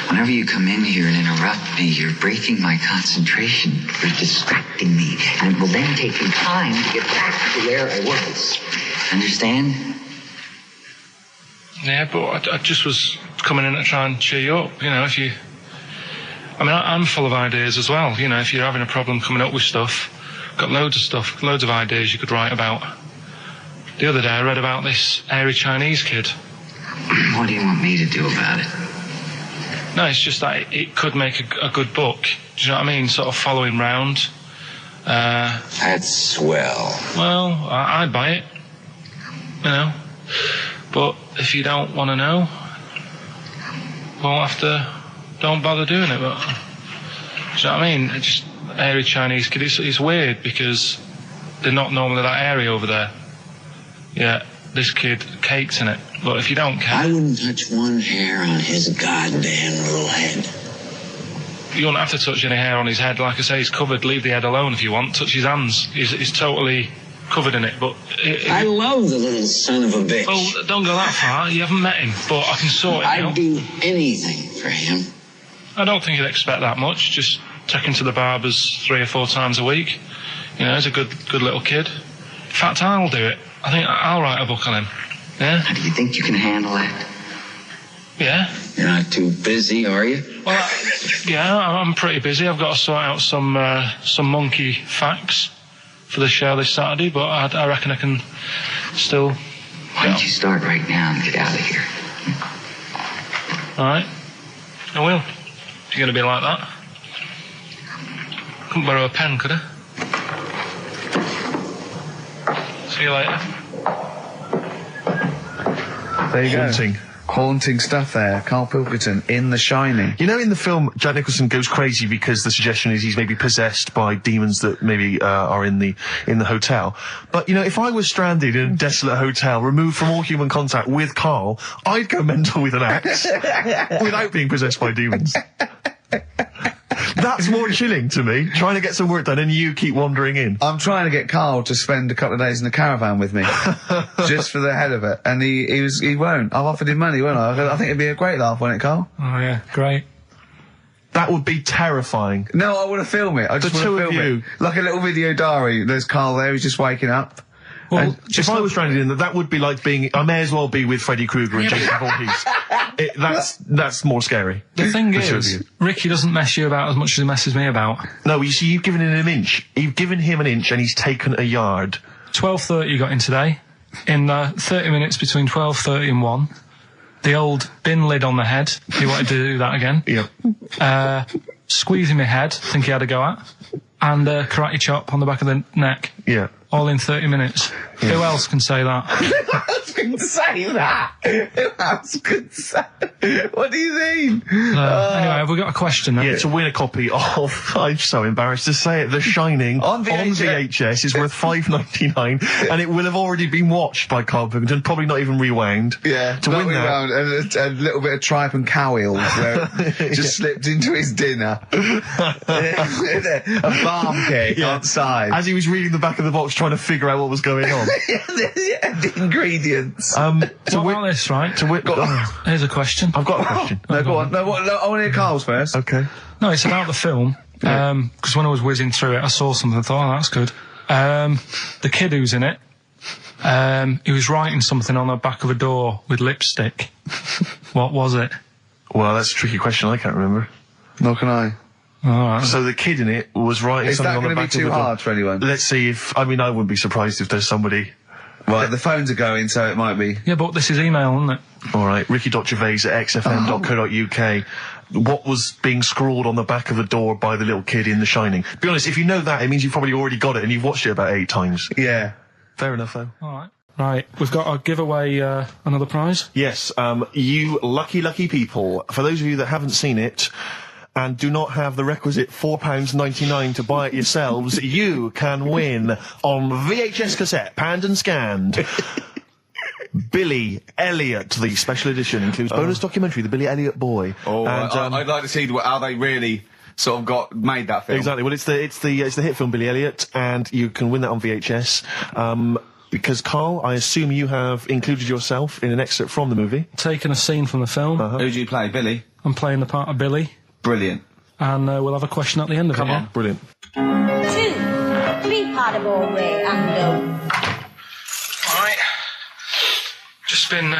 Whenever you come in here and interrupt me, you're breaking my concentration. You're distracting me. And it will then take me time to get back to where I was. Understand? Yeah, but I just was coming in to try and cheer you up, you know, if you... I mean, I'm full of ideas as well, you know, if you're having a problem coming up with stuff, got loads of ideas you could write about. The other day I read about this airy Chinese kid. What do you want me to do about it? No, it's just that it could make a good book, do you know what I mean, sort of following round. That's swell. Well, I'd buy it, you know. But if you don't want to know, don't bother doing it. But, do you know what I mean? It's just airy Chinese kid. It's weird because they're not normally that airy over there. Yeah, this kid cakes in it. But if you don't care... I wouldn't touch one hair on his goddamn little head. You won't have to touch any hair on his head. Like I say, he's covered. Leave the head alone if you want. Touch his hands. He's totally... covered in it, but... I love the little son of a bitch. Well, don't go that far. You haven't met him, but I can sort it out. I'd do anything for him. I don't think you'd expect that much. Just take him to the barbers 3 or 4 times a week. You know, he's a good little kid. In fact, I'll do it. I think I'll write a book on him. Yeah? How do you think you can handle that? Yeah. You're not too busy, are you? Well, yeah, I'm pretty busy. I've got to sort out some monkey facts for the show this Saturday, but I reckon I can still... Why don't you start right now and get out of here? All right. I will. If you're going to be like that. Couldn't borrow a pen, could I? See you later. There you Haunting. go. haunting stuff there. Karl Pilkington in The Shining. You know, in the film, Jack Nicholson goes crazy because the suggestion is he's maybe possessed by demons that maybe are in the hotel. But, you know, if I was stranded in a desolate hotel, removed from all human contact with Karl, I'd go mental with an axe without being possessed by demons. That's more chilling to me, trying to get some work done and you keep wandering in. I'm trying to get Karl to spend a couple of days in the caravan with me, just for the hell of it, and he won't. I've offered him money, won't I? I think it'd be a great laugh, wouldn't it, Karl? Oh yeah, great. That would be terrifying. No, I want to film it. I just want to film it. Like a little video diary. There's Karl there, he's just waking up. Well, if I was stranded in that would be like being. I may as well be with Freddy Krueger and Jason Voorhees. That's more scary. The thing is, Ricky doesn't mess you about as much as he messes me about. No, you see, you've given him an inch. You've given him an inch, and he's taken a yard. 12:30 you got in today. In 30 minutes between 12:30 and 1, the old bin lid on the head. He wanted to do that again. Yep. Squeezing my head. Think he had a go at. And karate chop on the back of the neck. Yeah. All in 30 minutes. Yeah. Who else can say that? Who else can say that? Who else can say? What do you mean? Anyway, have we got a question then? Yeah, to win a copy of, I'm so embarrassed to say it, The Shining on VHS is worth $5.99, and it will have already been watched by Karl Pilkington, probably not even rewound. Yeah, to win that. And a little bit of tripe and cow eels where it just slipped into his dinner. A barm cake outside. As he was reading the back of the box trying to figure out what was going on. The ingredients. What about this, right? Here's a question. I've got a question. No, go on. No, I want to hear Karl's first. Okay. No, it's about the film. Because when I was whizzing through it, I saw something and thought, oh, that's good. The kid who's in it, he was writing something on the back of a door with lipstick. What was it? Well, that's a tricky question. I can't remember. Nor can I. Right. So the kid in it was writing something on the back of the door. Is that going to be too hard for anyone? Let's see if... I mean, I wouldn't be surprised if there's somebody... Right, the phones are going, so it might be. Yeah, but this is email, isn't it? All right, Ricky.Gervais at xfm.co.uk. What was being scrawled on the back of the door by the little kid in The Shining? To be honest, if you know that, it means you've probably already got it and you've watched it about 8 times. Yeah. Fair enough, though. All right. Right, we've got to give away another prize. Yes, you lucky people. For those of you that haven't seen it and do not have the requisite £4.99 to buy it yourselves, you can win on VHS cassette, panned and scanned. Billy Elliot, the special edition, includes bonus documentary, The Billy Elliot Boy. Oh, and, I'd like to see how they really sort of made that film. Exactly. Well, it's the hit film Billy Elliot, and you can win that on VHS. Because, Karl, I assume you have included yourself in an excerpt from the movie. Taken a scene from the film. Who do you play, Billy? I'm playing the part of Billy. Brilliant. And we'll have a question at the end of it. Come on. Brilliant. 2, 3 part of all way and go. Alright. Just been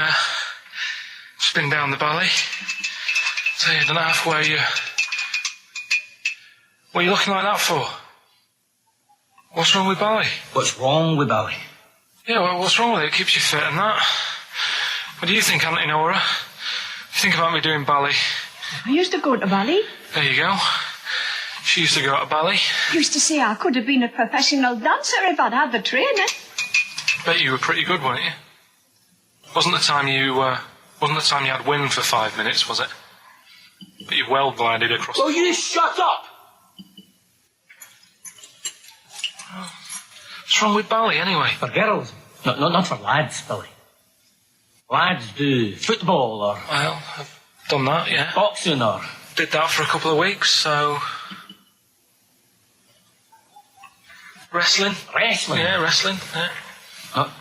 down the valley. So I don't know halfway what are you looking like that for? What's wrong with Bally? What's wrong with Bally? Yeah, well, what's wrong with it? It keeps you fit and that. What do you think, Auntie Nora? You think about me doing Bally? I used to go to ballet. There you go. She used to go to ballet. Used to say I could have been a professional dancer if I'd had the training. Bet you were pretty good, weren't you? Wasn't the time you had wind for 5 minutes, was it? But you well glided across. Well, you shut up! What's wrong with ballet, anyway? For girls, not for lads, Billy. Lads do football or... Well, I've done that, yeah. Boxing or... Did that for a couple of weeks, so... Wrestling? Wrestling? Yeah, wrestling, yeah. Oh,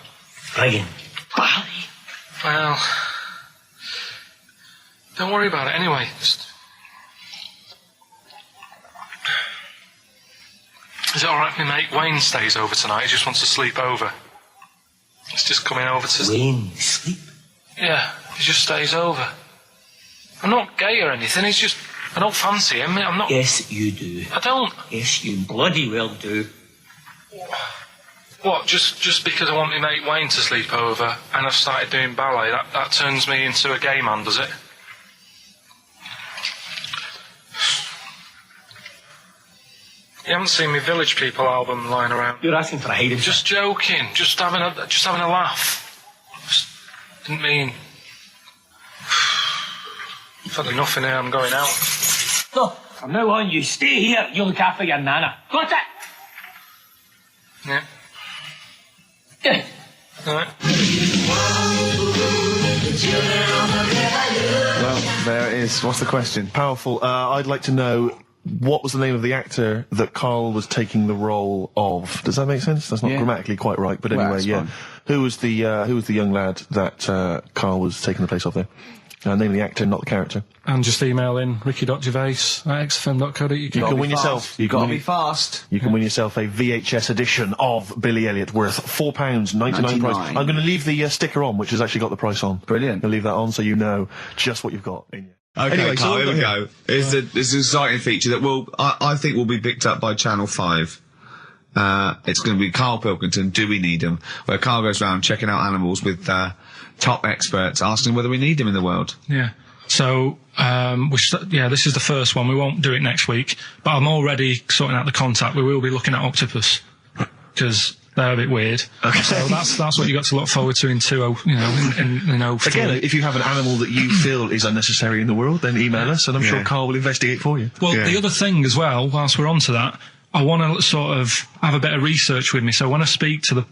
friggin' ballet. Well... Don't worry about it, anyway. Just... Is it alright if my mate Wayne stays over tonight? He just wants to sleep over. He's just coming over to... Wayne, sleep? Yeah, he just stays over. I'm not gay or anything, he's just... I don't fancy him, I'm not... Yes, you do. I don't. Yes, you bloody well do. What, just because I want my mate Wayne to sleep over and I've started doing ballet, that turns me into a gay man, does it? You haven't seen my Village People album lying around? You're asking for a hiding. Just joking, just having a laugh. Didn't mean I've had enough in here, I'm going out. So, from now on, you stay here. You look after your nana. Got it? Yeah. Good. All right. Well, there it is. What's the question? Powerful. I'd like to know what was the name of the actor that Karl was taking the role of. Does that make sense? That's not grammatically quite right, but anyway, fine. Who was the young lad that Karl was taking the place of there? Name of the actor, not the character. And just email in ricky.gervais@xfm.co.uk. You can win yourself. You've got to be fast. You can win yourself a VHS edition of Billy Elliot worth £4.99 price. I'm going to leave the sticker on, which has actually got the price on. Brilliant. I'll leave that on so you know just what you've got in you. Okay, Anyway, Carl, here we go. It's Right. an exciting feature that I think will be picked up by Channel 5. It's going to be Karl Pilkington, Do We Need Him? Where Karl goes around checking out animals with top experts, asking whether we need them in the world. Yeah. So, this is the first one. We won't do it next week, but I'm already sorting out the contact. We will be looking at octopus, because they're a bit weird. Okay. So that's what you got to look forward to in 03. Again, if you have an animal that you feel is unnecessary in the world, then email us, and I'm sure Karl will investigate for you. Well, the other thing as well, whilst we're on to that, I want to sort of have a bit of research with me. So when I speak to the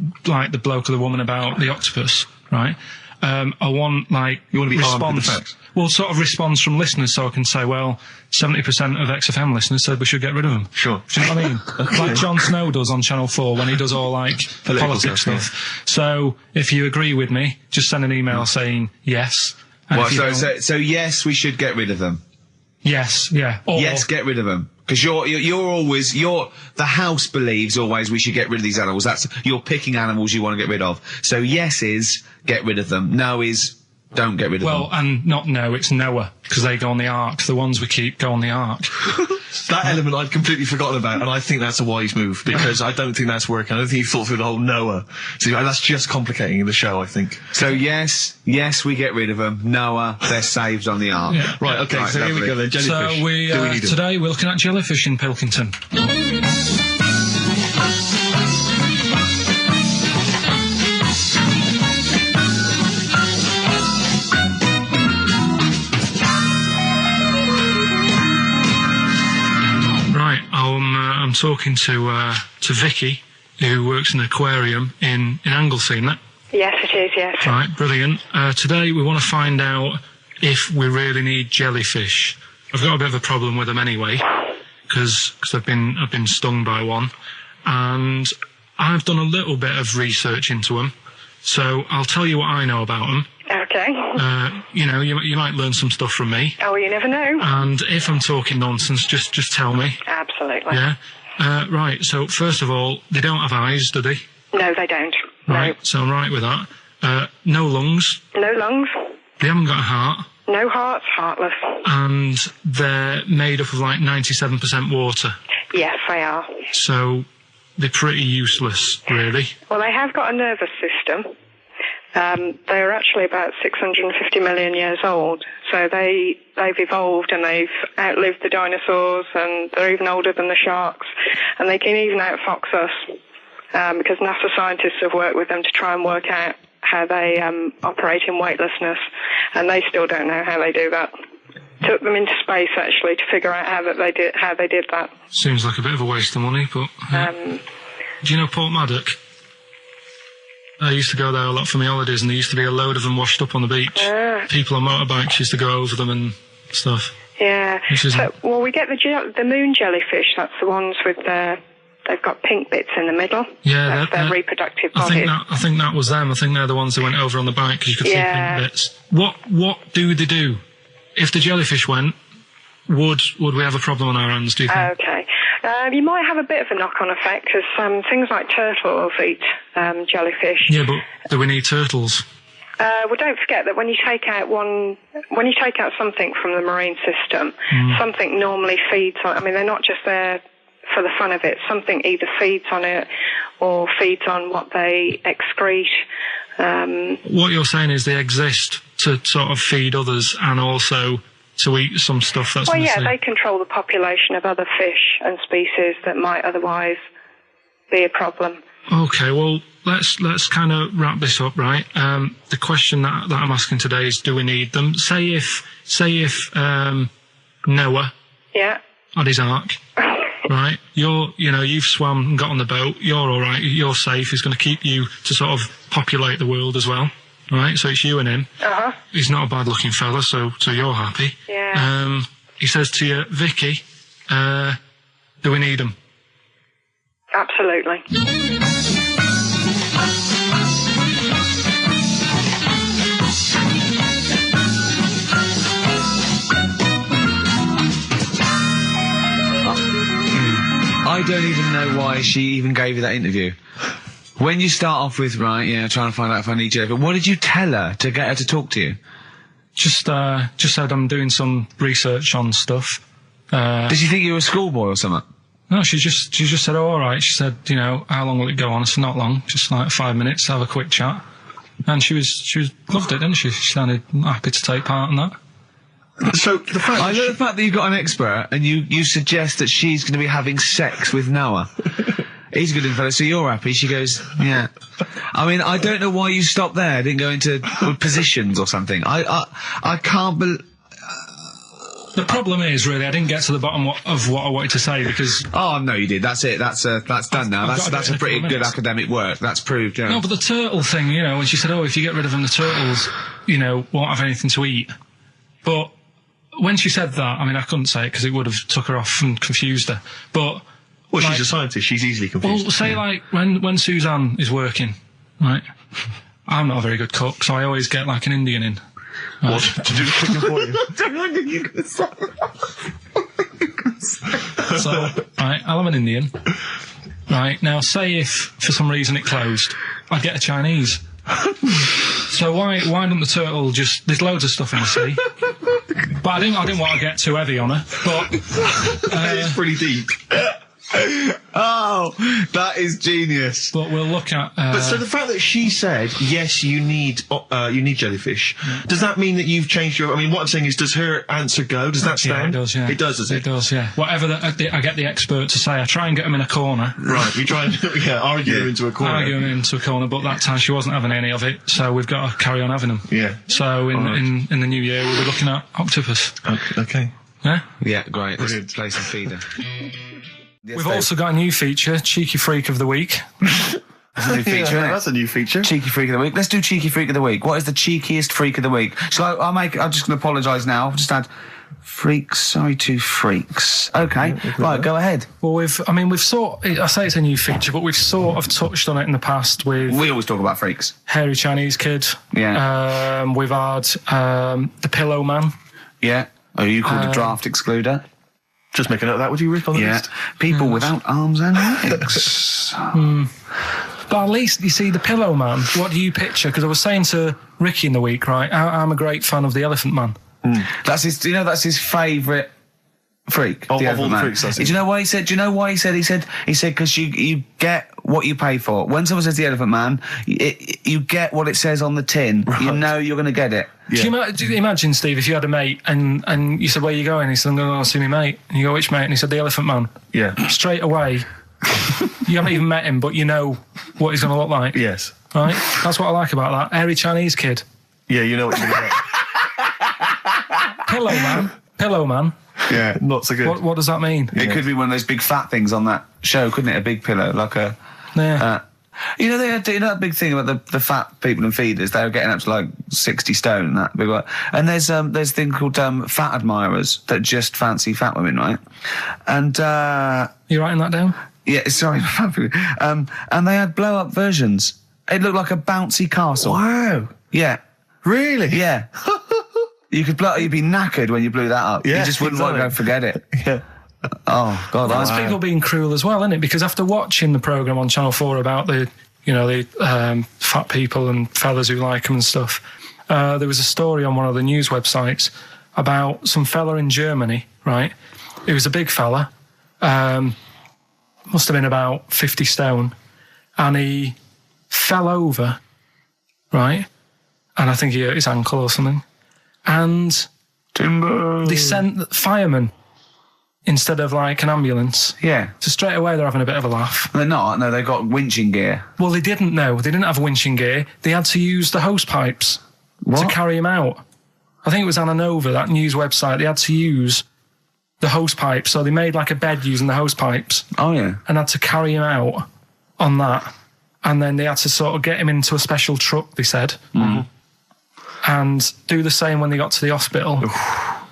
bloke or the woman about the octopus, right? I want you want to be armed with the facts. Well, sort of response from listeners, so I can say, well, 70% of XFM listeners said we should get rid of them. Sure. Do you know what I mean? Like Jon Snow does on Channel 4 when he does all politics stuff. Yeah. So if you agree with me, just send an email saying yes. Well, so yes, we should get rid of them. Yes, yeah. Or, Yes, get rid of them. Because the house believes always we should get rid of these animals. You're picking animals you want to get rid of. So yes is get rid of them. No is don't get rid of them. Well, and not no, it's Noah, because they go on the ark. The ones we keep go on the ark. That element I'd completely forgotten about, and I think that's a wise move, because I don't think that's working. I don't think you've thought through the whole Noah. So that's just complicating the show, I think. So yes, we get rid of them. Noah, they're saved on the ark. Yeah. Right, okay, so here we go then, jellyfish. So today we're looking at jellyfish in Pilkington. I'm talking to Vicky, who works in an aquarium in Anglesey, isn't it? Yes, it is, yes. Right, brilliant. Today we want to find out if we really need jellyfish. I've got a bit of a problem with them anyway, because I've been stung by one, and I've done a little bit of research into them, so I'll tell you what I know about them. Okay. You might learn some stuff from me. Oh, you never know. And if I'm talking nonsense, just tell me. Absolutely. Yeah. Right, so first of all, they don't have eyes, do they? No, they don't. Right, no. So I'm right with that. No lungs. No lungs. They haven't got a heart. No hearts, heartless. And they're made up of like 97% water. Yes, they are. So they're pretty useless, really. Well, they have got a nervous system. They're actually about 650 million years old, so they've evolved and they've outlived the dinosaurs, and they're even older than the sharks, and they can even outfox us, because NASA scientists have worked with them to try and work out how they operate in weightlessness, and they still don't know how they do that. Took them into space actually to figure out how they did that. Seems like a bit of a waste of money, but do you know Port Maddock? I used to go there a lot for my holidays, and there used to be a load of them washed up on the beach. People on motorbikes used to go over them and stuff. Yeah. Well, we get the moon jellyfish. That's the ones with they've got pink bits in the middle. Yeah, that's their reproductive bodies. I think that was them. I think they're the ones that went over on the bike because you could see pink bits. What do they do? If the jellyfish went, would we have a problem on our hands, do you think? Okay. You might have a bit of a knock-on effect, because things like turtles eat jellyfish. Yeah, but do we need turtles? Well, don't forget that when you take out something from the marine system, something normally feeds on. I mean, they're not just there for the fun of it. Something either feeds on it or feeds on what they excrete. What you're saying is they exist to sort of feed others and also to eat some stuff that's missing. They control the population of other fish and species that might otherwise be a problem. Okay, well, let's kind of wrap this up, right? The question that I'm asking today is, do we need them? Say if Noah had his ark, right? You've swum and got on the boat. You're all right. You're safe. He's going to keep you to sort of populate the world as well, right? So it's you and him. He's not a bad-looking fella, so you're happy. Yeah. He says to you, Vicky, do we need him? Absolutely. I don't even know why she even gave you that interview. When you start off with, right, yeah, trying to find out if I need you, but what did you tell her to get her to talk to you? Just said I'm doing some research on stuff. Did she think you were a schoolboy or something? No, she just said, oh, all right. She said, how long will it go on? I said, not long, just like 5 minutes, have a quick chat. And she loved it, didn't she? She sounded happy to take part in that. So the fact I love the fact that you've got an expert and you suggest that she's going to be having sex with Noah. He's a good info, so you're happy. She goes, yeah. I mean, I don't know why you stopped there. Didn't go into positions or something. I can't believe. The problem is, really, I didn't get to the bottom of what I wanted to say because... Oh, no, you did. That's it. That's done now. That's a pretty good academic work. That's proved, yeah. No, but the turtle thing, when she said, oh, if you get rid of them, the turtles, won't have anything to eat. But when she said that, I mean, I couldn't say it because it would have took her off and confused her. But... Well, she's a scientist. She's easily confused. Well, say, like, when Suzanne is working, right, I'm not a very good cook, so I always get, like, an Indian in. What? To do the cooking for you? So, right, I'll have an Indian. Right, now, say if, for some reason, it closed, I'd get a Chinese. So why don't the turtle just... There's loads of stuff in the sea. But I didn't want to get too heavy on her, but... It's pretty deep. Oh, that is genius. But we'll look at... But so the fact that she said, yes, you need jellyfish, does that mean that you've changed your... I mean, what I'm saying is, does her answer go? Does that stand? Yeah, it does, yeah. It does, does it? It does, yeah. Whatever I get the expert to say, I try and get them in a corner. Right, you try and argue them into a corner. Argue them into a corner, but that time she wasn't having any of it, so we've got to carry on having them. Yeah. So in the new year, we'll be looking at octopus. Okay. Yeah? Yeah, great. Let's play some feeder. Yes, We've also got a new feature, Cheeky Freak of the Week. That's a new feature, yeah, that's a new feature. Cheeky Freak of the Week. Let's do Cheeky Freak of the Week. What is the cheekiest freak of the week? So I'm just going to apologise now. I've just had freaks, sorry to freaks. Okay, right, go ahead. Well, I say it's a new feature, but we've sort of touched on it in the past with... We always talk about freaks. Hairy Chinese Kid. Yeah. We've had the Pillow Man. Yeah. Oh, you called a draft excluder? Just make a note of that, would you, Rick, on the list? People without arms and legs. But at least, you see, the Pillow Man, what do you picture? Because I was saying to Ricky in the week, right, I'm a great fan of the Elephant Man. That's his, that's his favourite freak. Of all the freaks, that's it. Do you know why he said? Do you know why he said? He said because you get what you pay for. When someone says the Elephant Man, you get what it says on the tin. Right. You know you're going to get it. Yeah. Do you imagine, Steve, if you had a mate and you said, where are you going? He said, I'm going to go see my mate. And you go, which mate? And he said, the Elephant Man. Yeah. Straight away, you haven't even met him, but you know what he's going to look like. Yes. Right? That's what I like about that. Hairy Chinese Kid. Yeah, you know what you're going to get. Pillow Man. Yeah, not so good. What does that mean? It could be one of those big fat things on that show, couldn't it? A big pillow, like a... Yeah. They had that big thing about the fat people and feeders. They were getting up to like 60 stone and that big one. And there's a thing called fat admirers that just fancy fat women, right? And you writing that down? Yeah, sorry. And they had blow up versions. It looked like a bouncy castle. Wow. Yeah. Really? Yeah. You'd be knackered when you blew that up. Yeah, you just wouldn't want to go forget it. Yeah. Oh, God. Well, there's people being cruel as well, isn't it? Because after watching the programme on Channel 4 about the fat people and fellas who like them and stuff, there was a story on one of the news websites about some fella in Germany, right? He was a big fella, must have been about 50 stone, and he fell over, right? And I think he hurt his ankle or something. And Timber. They sent firemen instead of like an ambulance. Yeah. So straight away they're having a bit of a laugh. They're not. No, they've got winching gear. Well, they didn't know. They didn't have winching gear. They had to use the hose pipes to carry him out. I think it was Anna Nova, that news website. They had to use the hose pipes. So they made like a bed using the hose pipes. Oh, yeah. And had to carry him out on that. And then they had to sort of get him into a special truck, they said. Mm. And do the same when they got to the hospital. I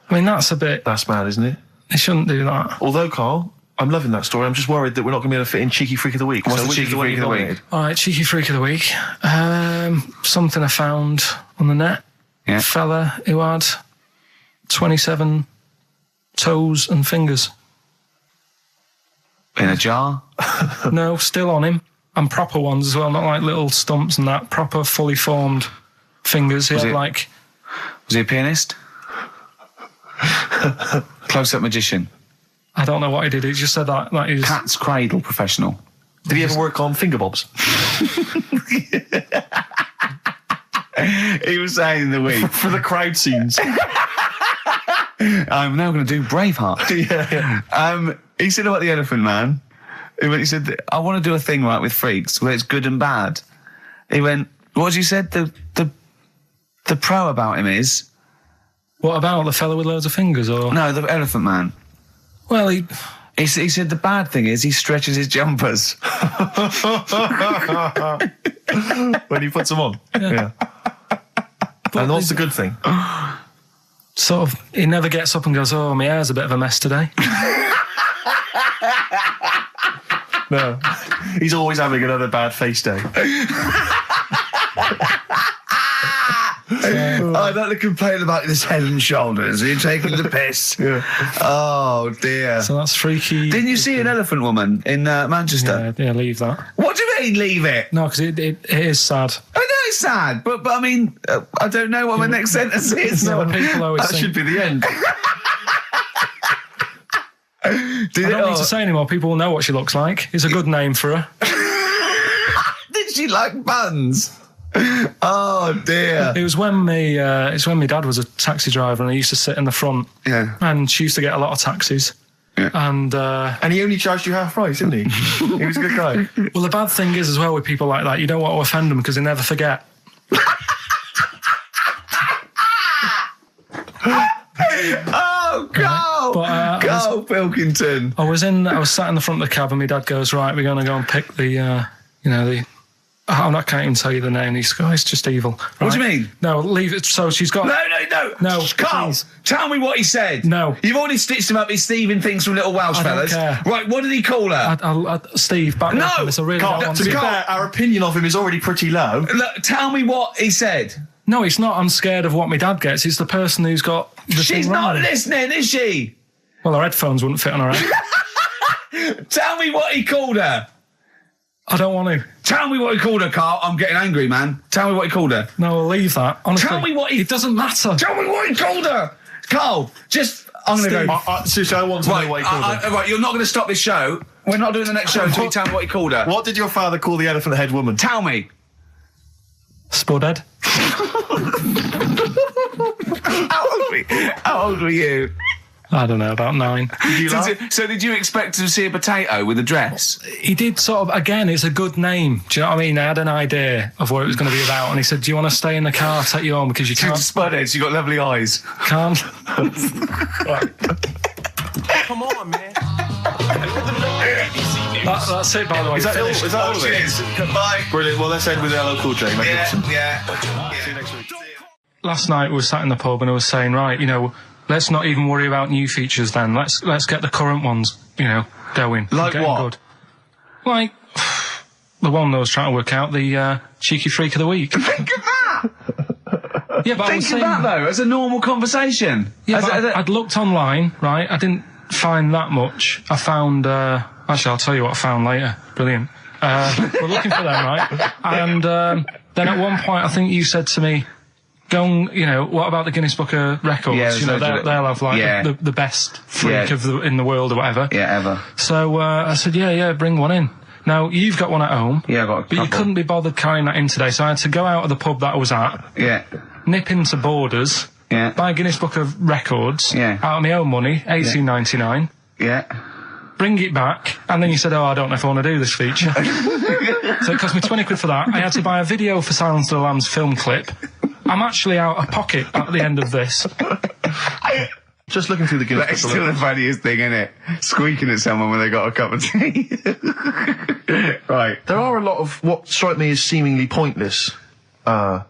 mean, that's a bit... That's mad, isn't it? They shouldn't do that. Although, Carl, I'm loving that story. I'm just worried that we're not going to be able to fit in Cheeky Freak of the Week. What's the which Cheeky is one Freak of the you Week? nominated? All right, Cheeky Freak of the Week. Something I found on the net. Yeah. Fella who had 27 toes and fingers. In a jar? No, still on him. And proper ones as well, not like little stumps and that. Proper, fully formed fingers. He had like... Was he a pianist? Close-up magician? I don't know what he did. He just said that he was... Cat's cradle professional? Did he ever work on finger bobs? He was saying in the week. For the crowd scenes. I'm now going to do Braveheart. Yeah. He said about the Elephant Man. He said, I want to do a thing right with freaks where it's good and bad. He went, what did you said? The pro about him is... What about the fella with loads of fingers, or...? No, the Elephant Man. Well, he said the bad thing is he stretches his jumpers. When he puts them on. Yeah. And what's the good thing? Sort of, he never gets up and goes, oh, my hair's a bit of a mess today. No. He's always having another bad face day. I don't complain about his head and shoulders. You're taking the piss. Yeah. Oh, dear. So that's freaky. Didn't you see an elephant woman in Manchester? Yeah, leave that. What do you mean, leave it? No, because it is sad. I know it's sad, but I mean, I don't know what my next sentence is. No, people always That should be the end. I don't need to say anymore. People will know what she looks like. It's a good name for her. Did she like buns? Oh dear! It was when it's when my dad was a taxi driver, and he used to sit in the front. Yeah. And she used to get a lot of taxis. Yeah. And he only charged you half price, didn't he? He was a good guy. Well, the bad thing is as well with people like that, you don't want to offend them because they never forget. Oh, go! Go, Pilkington! I was sat in the front of the cab, and my dad goes, right, we're going to go and pick the I can't even tell you the name. These guys, just evil. Right? What do you mean? No, leave it. So she's got... No, Carl, please. tell me what he said. No. You've already stitched him up. He's thieving things from Little Welsh I don't fellas. care. Right, what did he call her? Steve, back me up on this. I really don't want to be fair, our opinion of him is already pretty low. Look, tell me what he said. No, it's not. I'm scared of what my dad gets. It's the person who's got the She's thing not wrong. listening, is she? Well, her headphones wouldn't fit on her head. Tell me what he called her. I don't want to. Tell me what he called her, Carl. I'm getting angry, man. Tell me what he called her. No, I'll leave that. Honestly, Tell me what he... It doesn't matter. Tell me what he called her. Carl, just... I'm going to go... Seriously, I want to know what he called her. Right, you're not going to stop this show. We're not doing the next show until you tell me what he called her. What did your father call the elephant head woman? Tell me. Spudhead. How old were you? I don't know, about 9. Did you expect to see a potato with a dress? He did sort of, again, it's a good name. Do you know what I mean? I had an idea of what it was going to be about, and he said, do you want to stay in the car, I'll take you home, because you can't... Spudheads, you got lovely eyes. Can't. Come on, man. That's it, by the way. Is that all of it? Bye. Brilliant. Well, let's end with LL Cool J. Yeah. See you next week. Last night we were sat in the pub and I was saying, right, let's not even worry about new features then. Let's get the current ones, going. Like getting what? Good. Like the one that I was trying to work out, the Cheeky Freak of the Week. Think of that! Yeah, but Think of that, though, as a normal conversation. Yeah, I'd looked online, right? I didn't find that much. I found... actually, I'll tell you what I found later. Brilliant. We're looking for them, right? And then at one point, I think you said to me, go and, what about the Guinness Book of Records? Yeah, they'll have, like, the best freak in the world or whatever. Yeah, ever. So I said, yeah, bring one in. Now, you've got one at home. Yeah, I got a couple. But you couldn't be bothered carrying that in today, so I had to go out of the pub that I was at. Yeah. Nip into Borders, Yeah. Buy Guinness Book of Records. Yeah. Out of my own money, $18.99. Yeah. Bring it back, and then you said, I don't know if I want to do this feature. So it cost me 20 quid for that. I had to buy a video for Silence of the Lambs film clip. I'm actually out of pocket at the end of this. Just looking through the Guinness Book. That's still the funniest thing, isn't it? Squeaking at someone when they got a cup of tea. Right. There are a lot of what strike me as seemingly pointless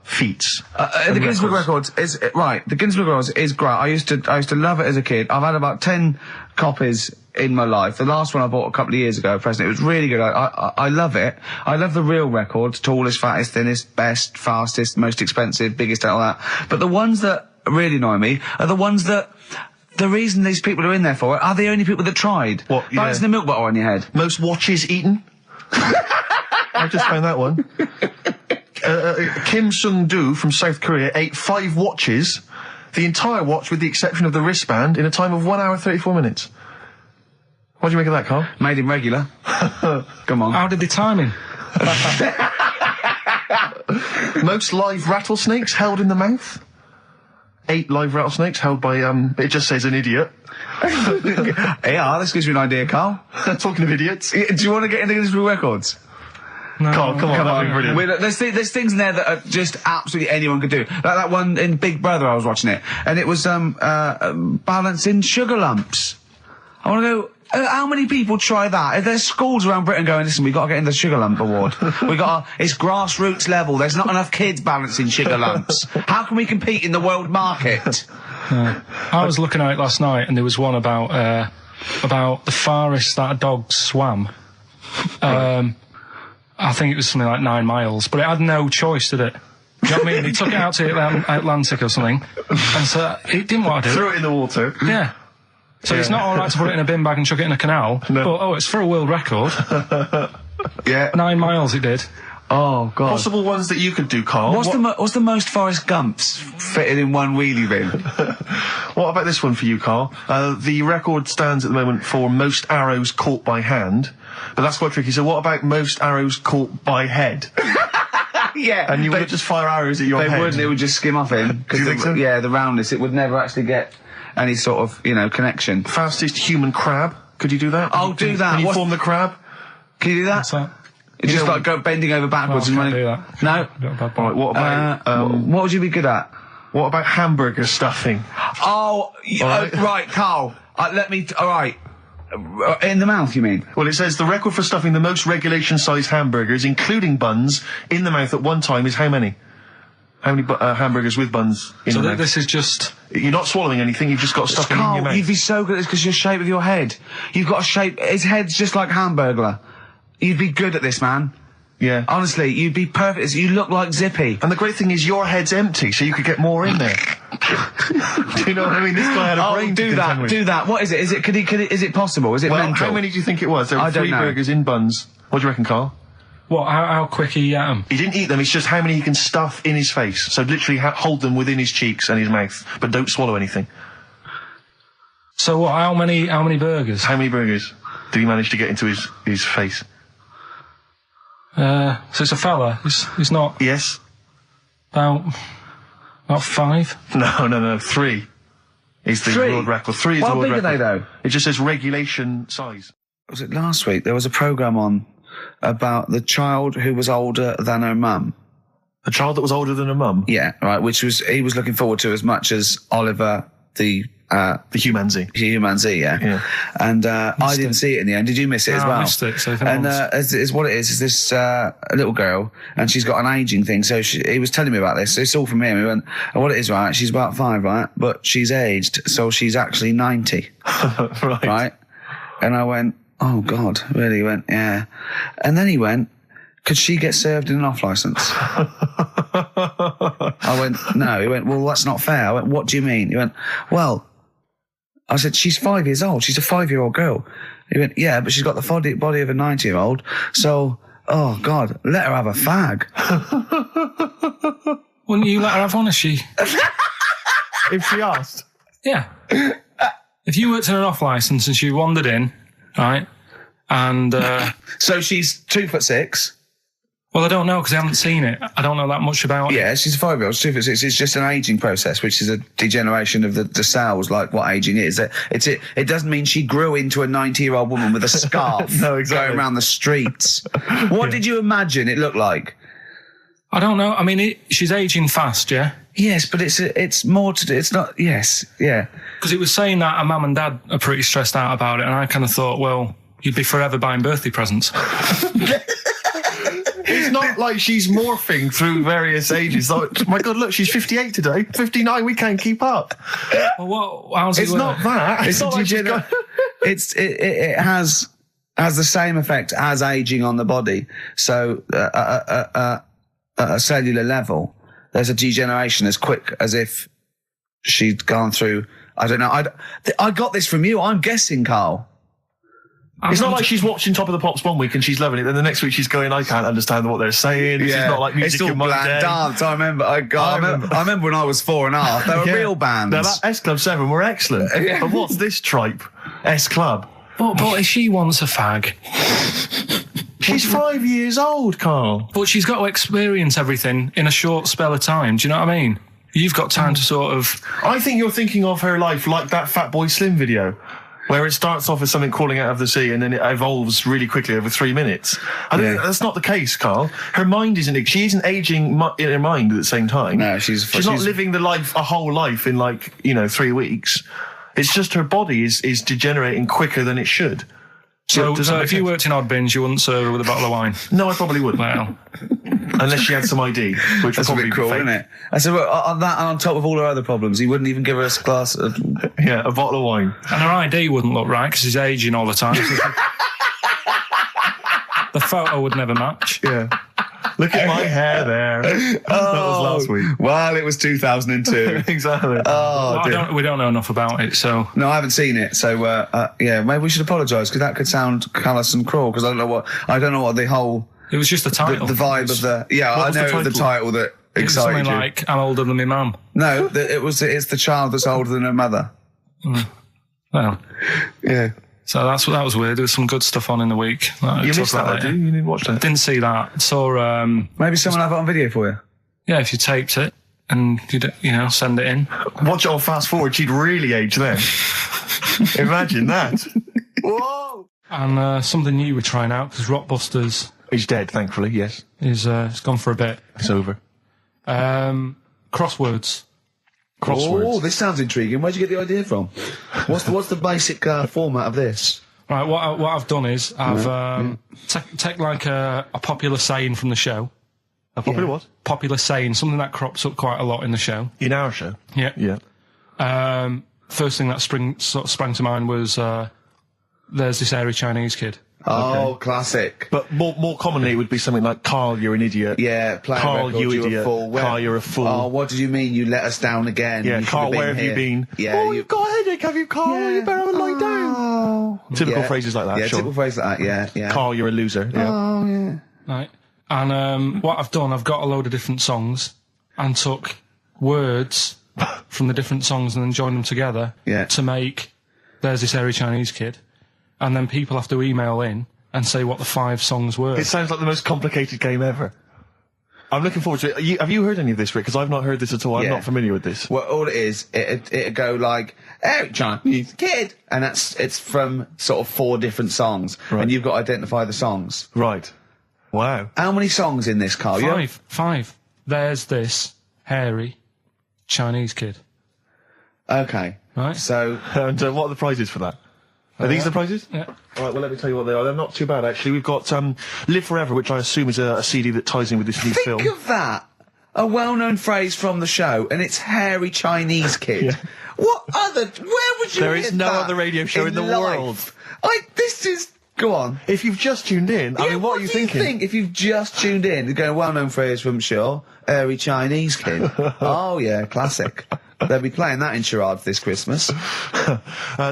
feats. The Guinness Book of Records is right. The Guinness Book of Records is great. I used to love it as a kid. I've had about 10 copies in my life. The last one I bought a couple of years ago, present. It was really good. I love it. I love the real records: tallest, fattest, thinnest, best, fastest, most expensive, biggest, all that. But the ones that really annoy me are the ones that. The reason these people are in there for it are the only people that tried. What? Yeah. Balancing the milk bottle on your head. Most watches eaten. I just found that one. Kim Sung-do from South Korea ate 5 watches, the entire watch with the exception of the wristband, in a time of 1 hour 34 minutes. What do you make of that, Carl? Made him regular. Come on. How did they time him? Most live rattlesnakes held in the mouth. 8 live rattlesnakes held by, it just says an idiot. Yeah, this gives you an idea, Carl. Talking of idiots. Do you want to get into Guinness Book of Records? No. Carl, come on, that'd be brilliant. There's things in there that are just absolutely anyone could do. Like that one in Big Brother, I was watching it, and it was balancing sugar lumps. I want to go. How many people try that? There's schools around Britain going, listen, we've got to get in the Sugar Lump Award. It's grassroots level. There's not enough kids balancing sugar lumps. How can we compete in the world market? I was looking at it last night, and there was one about the farthest that a dog swam. I think it was something like 9 miles, but it had no choice, did it? You know what I mean? He took it out to the Atlantic or something, and so it didn't want to do it. Threw it in the water. Yeah. So it's not all right to put it in a bin bag and chuck it in a canal, but it's for a world record. Yeah. 9 miles it did. Oh, God. Possible ones that you could do, Carl. What's the most Forrest Gumps fitted in one wheelie bin? What about this one for you, Carl? The record stands at the moment for most arrows caught by hand, but that's quite tricky. So what about most arrows caught by head? Yeah. And you would just fire arrows at your head? They wouldn't, it would just skim off him. Do you think so? Yeah, the roundness, it would never actually get any sort of, connection. Fastest human crab. Could you do that? I'll do that. Can you form the crab? Can you do that? What's that? It's just like go bending over backwards and running. Do that. No? Right, what about... what would you be good at? What about hamburger stuffing? Oh, right, Carl. Alright. In the mouth, you mean? Well, it says the record for stuffing the most regulation-sized hamburgers, including buns, in the mouth at one time is how many? How many hamburgers with buns in the mouth? This is just... You're not swallowing anything, you've just got stuffing in your mouth. You'd be so good at this because your shape of your head. You've got a shape... His head's just like Hamburglar. You'd be good at this, man. Yeah. Honestly, you'd be perfect. You look like Zippy. And the great thing is your head's empty, so you could get more in there. Do you know what I mean? This guy had a brain to contend with. Do that. What is it? Is it possible? Is it mental? How many do you think it was? There were 3 burgers in buns. What do you reckon, Carl? What? How quick he ate them? He didn't eat them, it's just how many he can stuff in his face. So literally hold them within his cheeks and his mouth, but don't swallow anything. So what, how many burgers? How many burgers did he manage to get into his face? So it's a fella. He's not... Yes. About 5? No. 3 is the world record. 3 is the world record. How big are they, though? It just says regulation size. Was it last week? There was a programme on about the child who was older than her mum. A child that was older than her mum? Yeah, right, he was looking forward to as much as Oliver, the humanzee. Humanzee, yeah. And I didn't see it in the end. Did you miss it as well? I missed it. So and is what it is this little girl, and she's got an ageing thing. So he was telling me about this. So it's all from him. He went, and what it is, right? She's about 5, right? But she's aged, so she's actually 90. Right? And I went, oh God, really? He went, yeah. And then he went, could she get served in an off licence? I went, no. He went, well, that's not fair. I went, what do you mean? He went, well, I said, she's 5 years old. She's a 5-year-old girl. He went, yeah, but she's got the body of a 90-year-old. So, oh God, let her have a fag. Wouldn't you let her have one if she... if she asked? Yeah. If you worked in an off licence and she wandered in, right, and... so she's 2'6". Well, I don't know because I haven't seen it. I don't know that much about it. Yeah, she's a 5-year-old. It's just an aging process, which is a degeneration of the cells, like what aging is. It doesn't mean she grew into a 90-year-old woman with a scarf No, exactly. going around the streets. What did you imagine it looked like? I don't know. I mean, she's aging fast, yeah? Yes, but it's more to do. It's not. Yes, yeah. Because it was saying that her mum and dad are pretty stressed out about it, and I kind of thought, well, you'd be forever buying birthday presents. It's not like she's morphing through various ages. Like, my God, look, she's 58 today. 59, we can't keep up. Well, how's it It's work? not that. It's not like she's got... It has the same effect as aging on the body. So at a cellular level, there's a degeneration as quick as if she'd gone through. I don't know. I got this from you. I'm guessing, Carl. It's not like she's watching Top of the Pops one week and she's loving it, then the next week she's going, I can't understand what they're saying. This is not like music it's all in my bland day. dance. I remember. I remember when I was 4.5. They were real bands. Now, that S Club 7 were excellent. Yeah. But what's this tripe? S Club. But she wants a fag. She's 5 years old, Carl. But she's got to experience everything in a short spell of time. Do you know what I mean? You've got time to sort of... I think you're thinking of her life like that Fatboy Slim video, where it starts off as something crawling out of the sea and then it evolves really quickly over 3 minutes. I think that's not the case, Carl. Her mind isn't... She isn't aging in her mind at the same time. No, she's not living a whole life in 3 weeks. It's just her body is degenerating quicker than it should. So if you worked in Odd Bins, you wouldn't serve her with a bottle of wine? No, I probably wouldn't. Well... Unless she had some ID, which That's would a probably bit cruel, be fake. isn't it? I said, well, on that and on top of all her other problems, he wouldn't even give her a glass of... Yeah, a bottle of wine. And her ID wouldn't look right because she's aging all the time. The photo would never match. Yeah. Look at my hair there. That was last week. Well, it was 2002. Exactly. Well, we don't know enough about it, so... No, I haven't seen it, so, maybe we should apologise, because that could sound callous and cruel, because I don't know what the whole... It was just the title. The vibe of the... Yeah, I know the title that excited something you. like, I'm older than my mum. No, it's the child that's older than her mother. Well... Yeah. So that was weird. There was some good stuff on in the week. You missed that, did you? You didn't watch that? Didn't see that. Saw... Maybe someone have it on video for you? Yeah, if you taped it and, send it in. Watch it on fast forward, she'd really age then. Imagine that. Whoa! And something new we're trying out, because Rockbusters... He's dead, thankfully, yes. It's gone for a bit. It's over. Crosswords. Oh, this sounds intriguing. Where'd you get the idea from? What's the basic format of this? Right, what I've done is I've take like a popular saying from the show. A popular what? Popular saying, something that crops up quite a lot in the show. In our show? Yeah. Yeah. First thing that sprang to mind was there's this hairy Chinese kid. Oh, classic. But more commonly, it would be something like, Carl, you're an idiot. Yeah, Carl, you idiot. You're a fool. Carl, you're a fool. Oh, what did you mean? You let us down again. Yeah, Carl, where have you been? Yeah, you've got a headache, have you, Carl? Yeah. You better have a lie down. Typical phrases like that, Yeah, sure. typical phrases like that, yeah. Carl, you're a loser. Yeah. Oh, yeah. Right. And what I've done, I've got a load of different songs and took words from the different songs and then joined them together to make There's This Hairy Chinese Kid. And then people have to email in and say what the 5 songs were. It sounds like the most complicated game ever. I'm looking forward to it. Have you heard any of this, Rick? Because I've not heard this at all. I'm not familiar with this. Well, all it is, it'd go like, Eric Chinese Kid, and it's from sort of 4 different songs, and you've got to identify the songs. Right. Wow. How many songs in this, Carl? 5. There's this hairy Chinese kid. Okay. Right. So... And what are the prizes for that? Are these the prizes? Yeah. All right, well, let me tell you what they are. They're not too bad, actually. We've got Live Forever, which I assume is a CD that ties in with this new film. Think of that! A well-known phrase from the show, and it's hairy Chinese kid. Yeah. Where would you There hear is no that other radio show in the world. This is... Go on. If you've just tuned in, I mean, what are you thinking? Think if you've just tuned in, you're going, well-known phrase from Shaw, hairy Chinese kid. Oh, yeah, classic. They'll be playing that in charades this Christmas.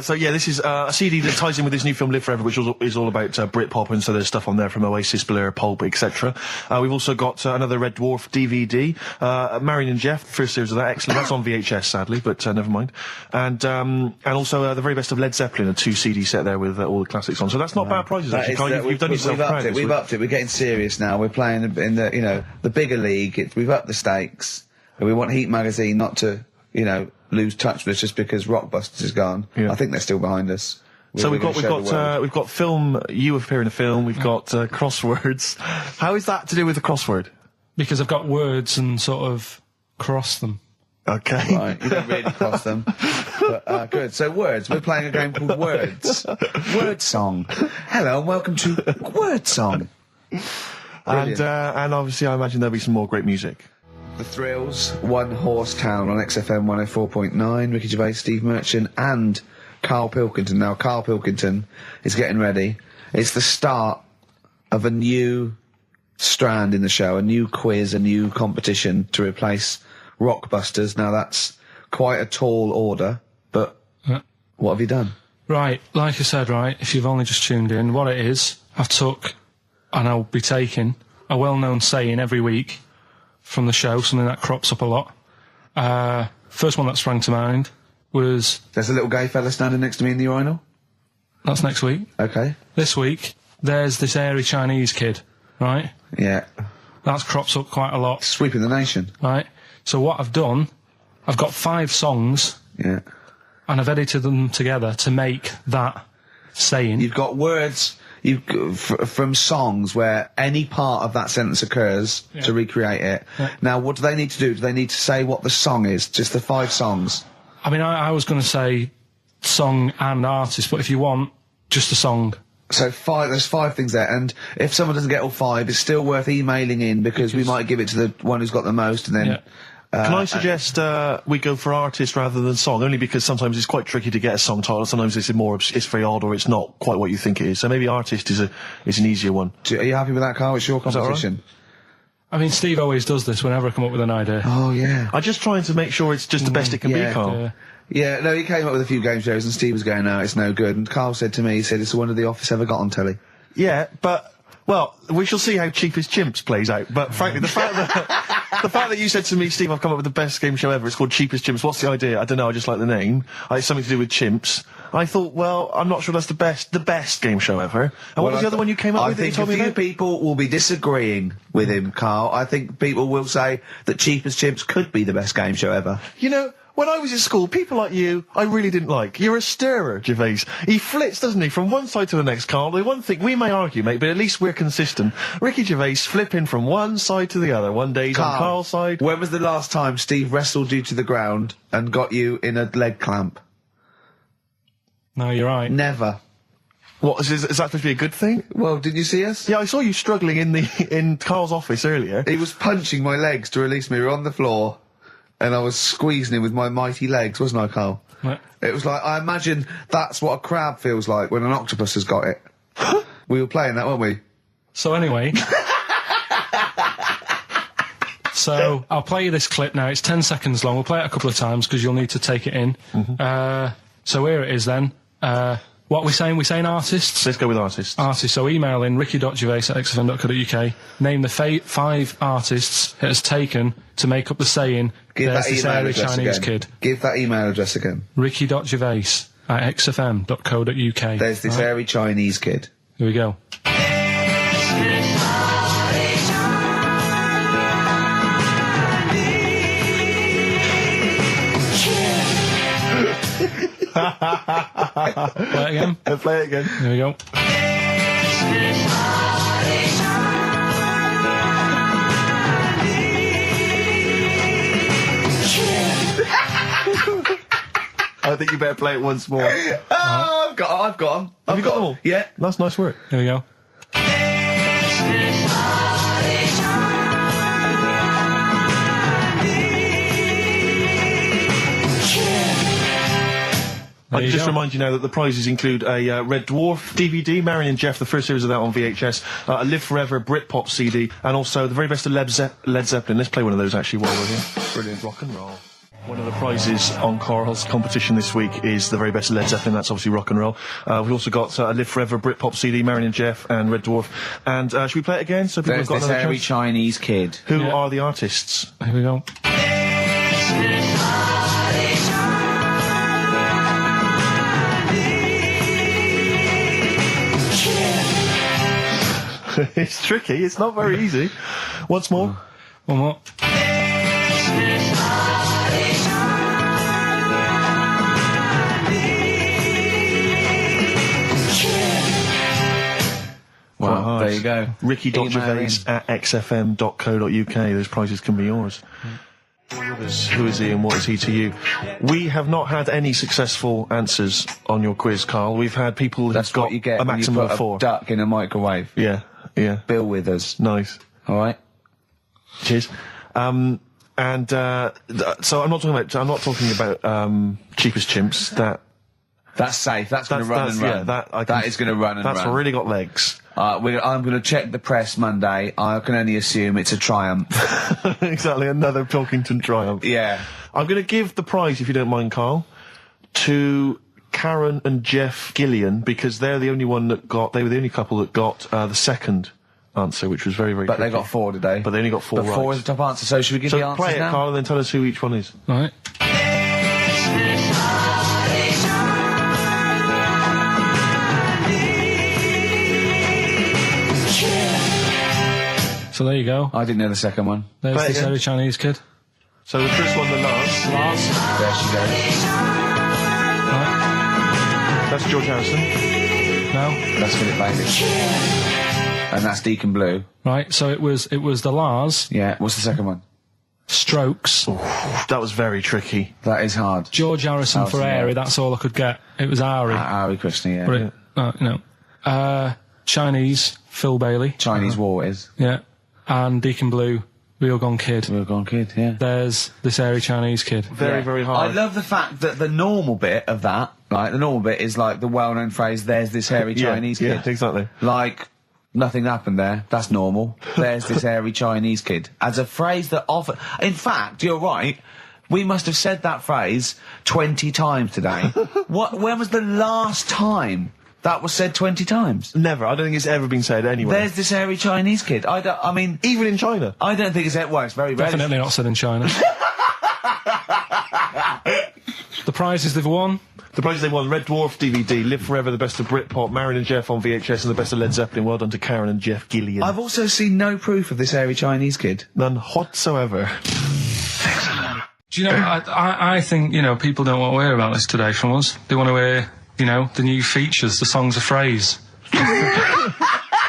So yeah, this is a CD that ties in with this new film Live Forever, which is all about Britpop, and so there's stuff on there from Oasis, Blur, Pulp, etc. We've also got another Red Dwarf DVD, Marion and Jeff, the first series of that, excellent. That's on VHS, sadly, but never mind. And also the very best of Led Zeppelin, a 2 CD set there with all the classics on. So that's not bad prices, actually. Carl, you've done yourself proud. We've upped it. We're getting serious now. We're playing in the, the bigger league. We've upped the stakes. And we want Heat Magazine not to, lose touch with us just because Rockbusters is gone. Yeah. I think they're still behind us. So we've got film. You appear in a film. We've got crosswords. How is that to do with the crossword? Because I've got words and sort of cross them. Okay. Right, you don't really cross them. But, good. So words. We're playing a game called Words. Word Song. Hello and welcome to Word Song. And obviously I imagine there'll be some more great music. The Thrills, One Horse Town on XFM 104.9, Ricky Gervais, Steve Merchant and Karl Pilkington. Now, Karl Pilkington is getting ready. It's the start of a new strand in the show, a new quiz, a new competition to replace Rockbusters. Now, that's quite a tall order, but what have you done? Right, like I said, if you've only just tuned in, what it is, I've took, and I'll be taking, a well-known saying every week from the show, something that crops up a lot. First one that sprang to mind was... There's a little gay fella standing next to me in the urinal? That's next week. Okay. This week, there's this airy Chinese kid, right? Yeah. That's crops up quite a lot. Sweeping the nation. Right. So what I've done, I've got 5 songs. Yeah. And I've edited them together to make that saying. You've got words... from songs where any part of that sentence occurs to recreate it. Yeah. Now, what do they need to do? Do they need to say what the song is? Just the 5 songs? I mean, I was going to say song and artist, but if you want, just a song. So there's 5 things there, and if someone doesn't get all 5, it's still worth emailing in because we might give it to the one who's got the most, and then... Yeah. Can I suggest we go for artist rather than song? Only because sometimes it's quite tricky to get a song title. Sometimes it's very odd, or it's not quite what you think it is. So maybe artist is an easier one. Are you happy with that, Carl? It's your competition. I mean, Steve always does this whenever I come up with an idea. Oh yeah. I'm just trying to make sure it's just the best it can be, Carl. Yeah, no, he came up with a few game shows, and Steve was going, "No, it's no good." And Carl said to me, he said, "It's the one of The Office ever got on telly." Yeah, but. Well, we shall see how Cheapest Chimps plays out. But frankly, the fact that you said to me, Steve, I've come up with the best game show ever. It's called Cheapest Chimps. What's the idea? I don't know. I just like the name. It's something to do with chimps. I thought, well, I'm not sure that's the best game show ever. And what was the other one you came up with that you told me about? I think a few people will be disagreeing with him, Carl. I think people will say that Cheapest Chimps could be the best game show ever. When I was in school, people like you, I really didn't like. You're a stirrer, Gervais. He flits, doesn't he, from one side to the next, Carl. The one thing, we may argue, mate, but at least we're consistent. Ricky Gervais flipping from one side to the other. One day he's on Carl's side. When was the last time Steve wrestled you to the ground and got you in a leg clamp? No, you're right. Never. What, is that supposed to be a good thing? Well, did you see us? Yeah, I saw you struggling in Carl's office earlier. He was punching my legs to release me. We were on the floor. And I was squeezing him with my mighty legs, wasn't I, Carl? What? It was like, I imagine that's what a crab feels like when an octopus has got it. We were playing that, weren't we? So anyway... So, I'll play you this clip now. It's 10 seconds long. We'll play it a couple of times because you'll need to take it in. Mm-hmm. So here it is then. What are we saying? We're saying artists? Let's go with artists. Artists. So email in ricky.gervais@xfm.co.uk. Name the 5 artists it has taken to make up the saying, Give there's that this email airy address Chinese again. kid. Give that email address again. ricky.gervais@xfm.co.uk. There's this airy Chinese kid. Here we go. Play it again. Play it again. Here we go. I think you better play it once more. I've got them. Have you got them all? Yeah. That's nice work. Here we go. I just remind you now that the prizes include a Red Dwarf DVD, Marion and Jeff, the first series of that on VHS, a Live Forever Britpop CD, and also the very best of Led Zeppelin. Let's play one of those actually while we're here. Brilliant rock and roll. One of the prizes on Karl's competition this week is the very best Led Zeppelin. That's obviously rock and roll. We've also got a Live Forever Britpop CD, Marion and Jeff, and Red Dwarf. And should we play it again? So people There's have got this another hairy chance? Chinese kid. Who are the artists? Here we go. It's tricky. It's not very easy. Once more. One more. Well, there you go. Ricky.Gervais at xfm.co.uk. Those prizes can be yours. Who is he and what is he to you? We have not had any successful answers on your quiz, Karl. We've had people who've got what you get a when you maximum put of 4. a duck in a microwave. Yeah, yeah. Bill Withers. Nice. All right. Cheers. So I'm not talking about Cheapest Chimps. That's safe. That's going to run and run. Yeah, that is going to run and run. That's really got legs. I'm going to check the press Monday. I can only assume it's a triumph. Exactly, another Pilkington triumph. Yeah. I'm going to give the prize, if you don't mind, Karl, to Karen and Jeff Gillian, because they're the only one that got. They were the only couple that got the second answer, which was very, very. But tricky. they got 4 today. But they only got 4 right. 4 is the top answer. So should we give the answers play it, now? Karl, and then tell us who each one is. All right. So there you go. I didn't know the second one. There's Play it this again. hairy Chinese kid. So the first one, the Lars. There she goes. That's George Harrison. No. That's Philip Bailey. And that's Deacon Blue. Right. So it was the Lars. Yeah. What's the second one? Strokes. That was very tricky. That is hard. George Harrison for Airy. That's all I could get. It was Ari. Ari Krishna, yeah. But no. Chinese. Phil Bailey. Chinese War is. Yeah. And Deacon Blue. Real Gone Kid. Real Gone Kid, yeah. There's this hairy Chinese kid. Very, very hard. I love the fact that the normal bit of that, like, the normal bit is like the well-known phrase, there's this hairy Chinese kid. Yeah, exactly. Like, nothing happened there. That's normal. There's this hairy Chinese kid. As a phrase that often... In fact, you're right. We must have said that phrase 20 times today. When was the last time that was said 20 times? Never. I don't think it's ever been said anywhere. There's this hairy Chinese kid. I mean... Even in China. I don't think it's... Well, it's very rare. Definitely not said in China. The prizes they've won. The prizes they won: Red Dwarf DVD, Live Forever, the best of Britpop, Marion and Jeff on VHS, and the best of Led Zeppelin. Well done to Karen and Jeff Gillian. I've also seen no proof of this hairy Chinese kid. None whatsoever. Do you know, I think, people don't want to hear about this today from us. They want to hear, the new features, the songs of phrase.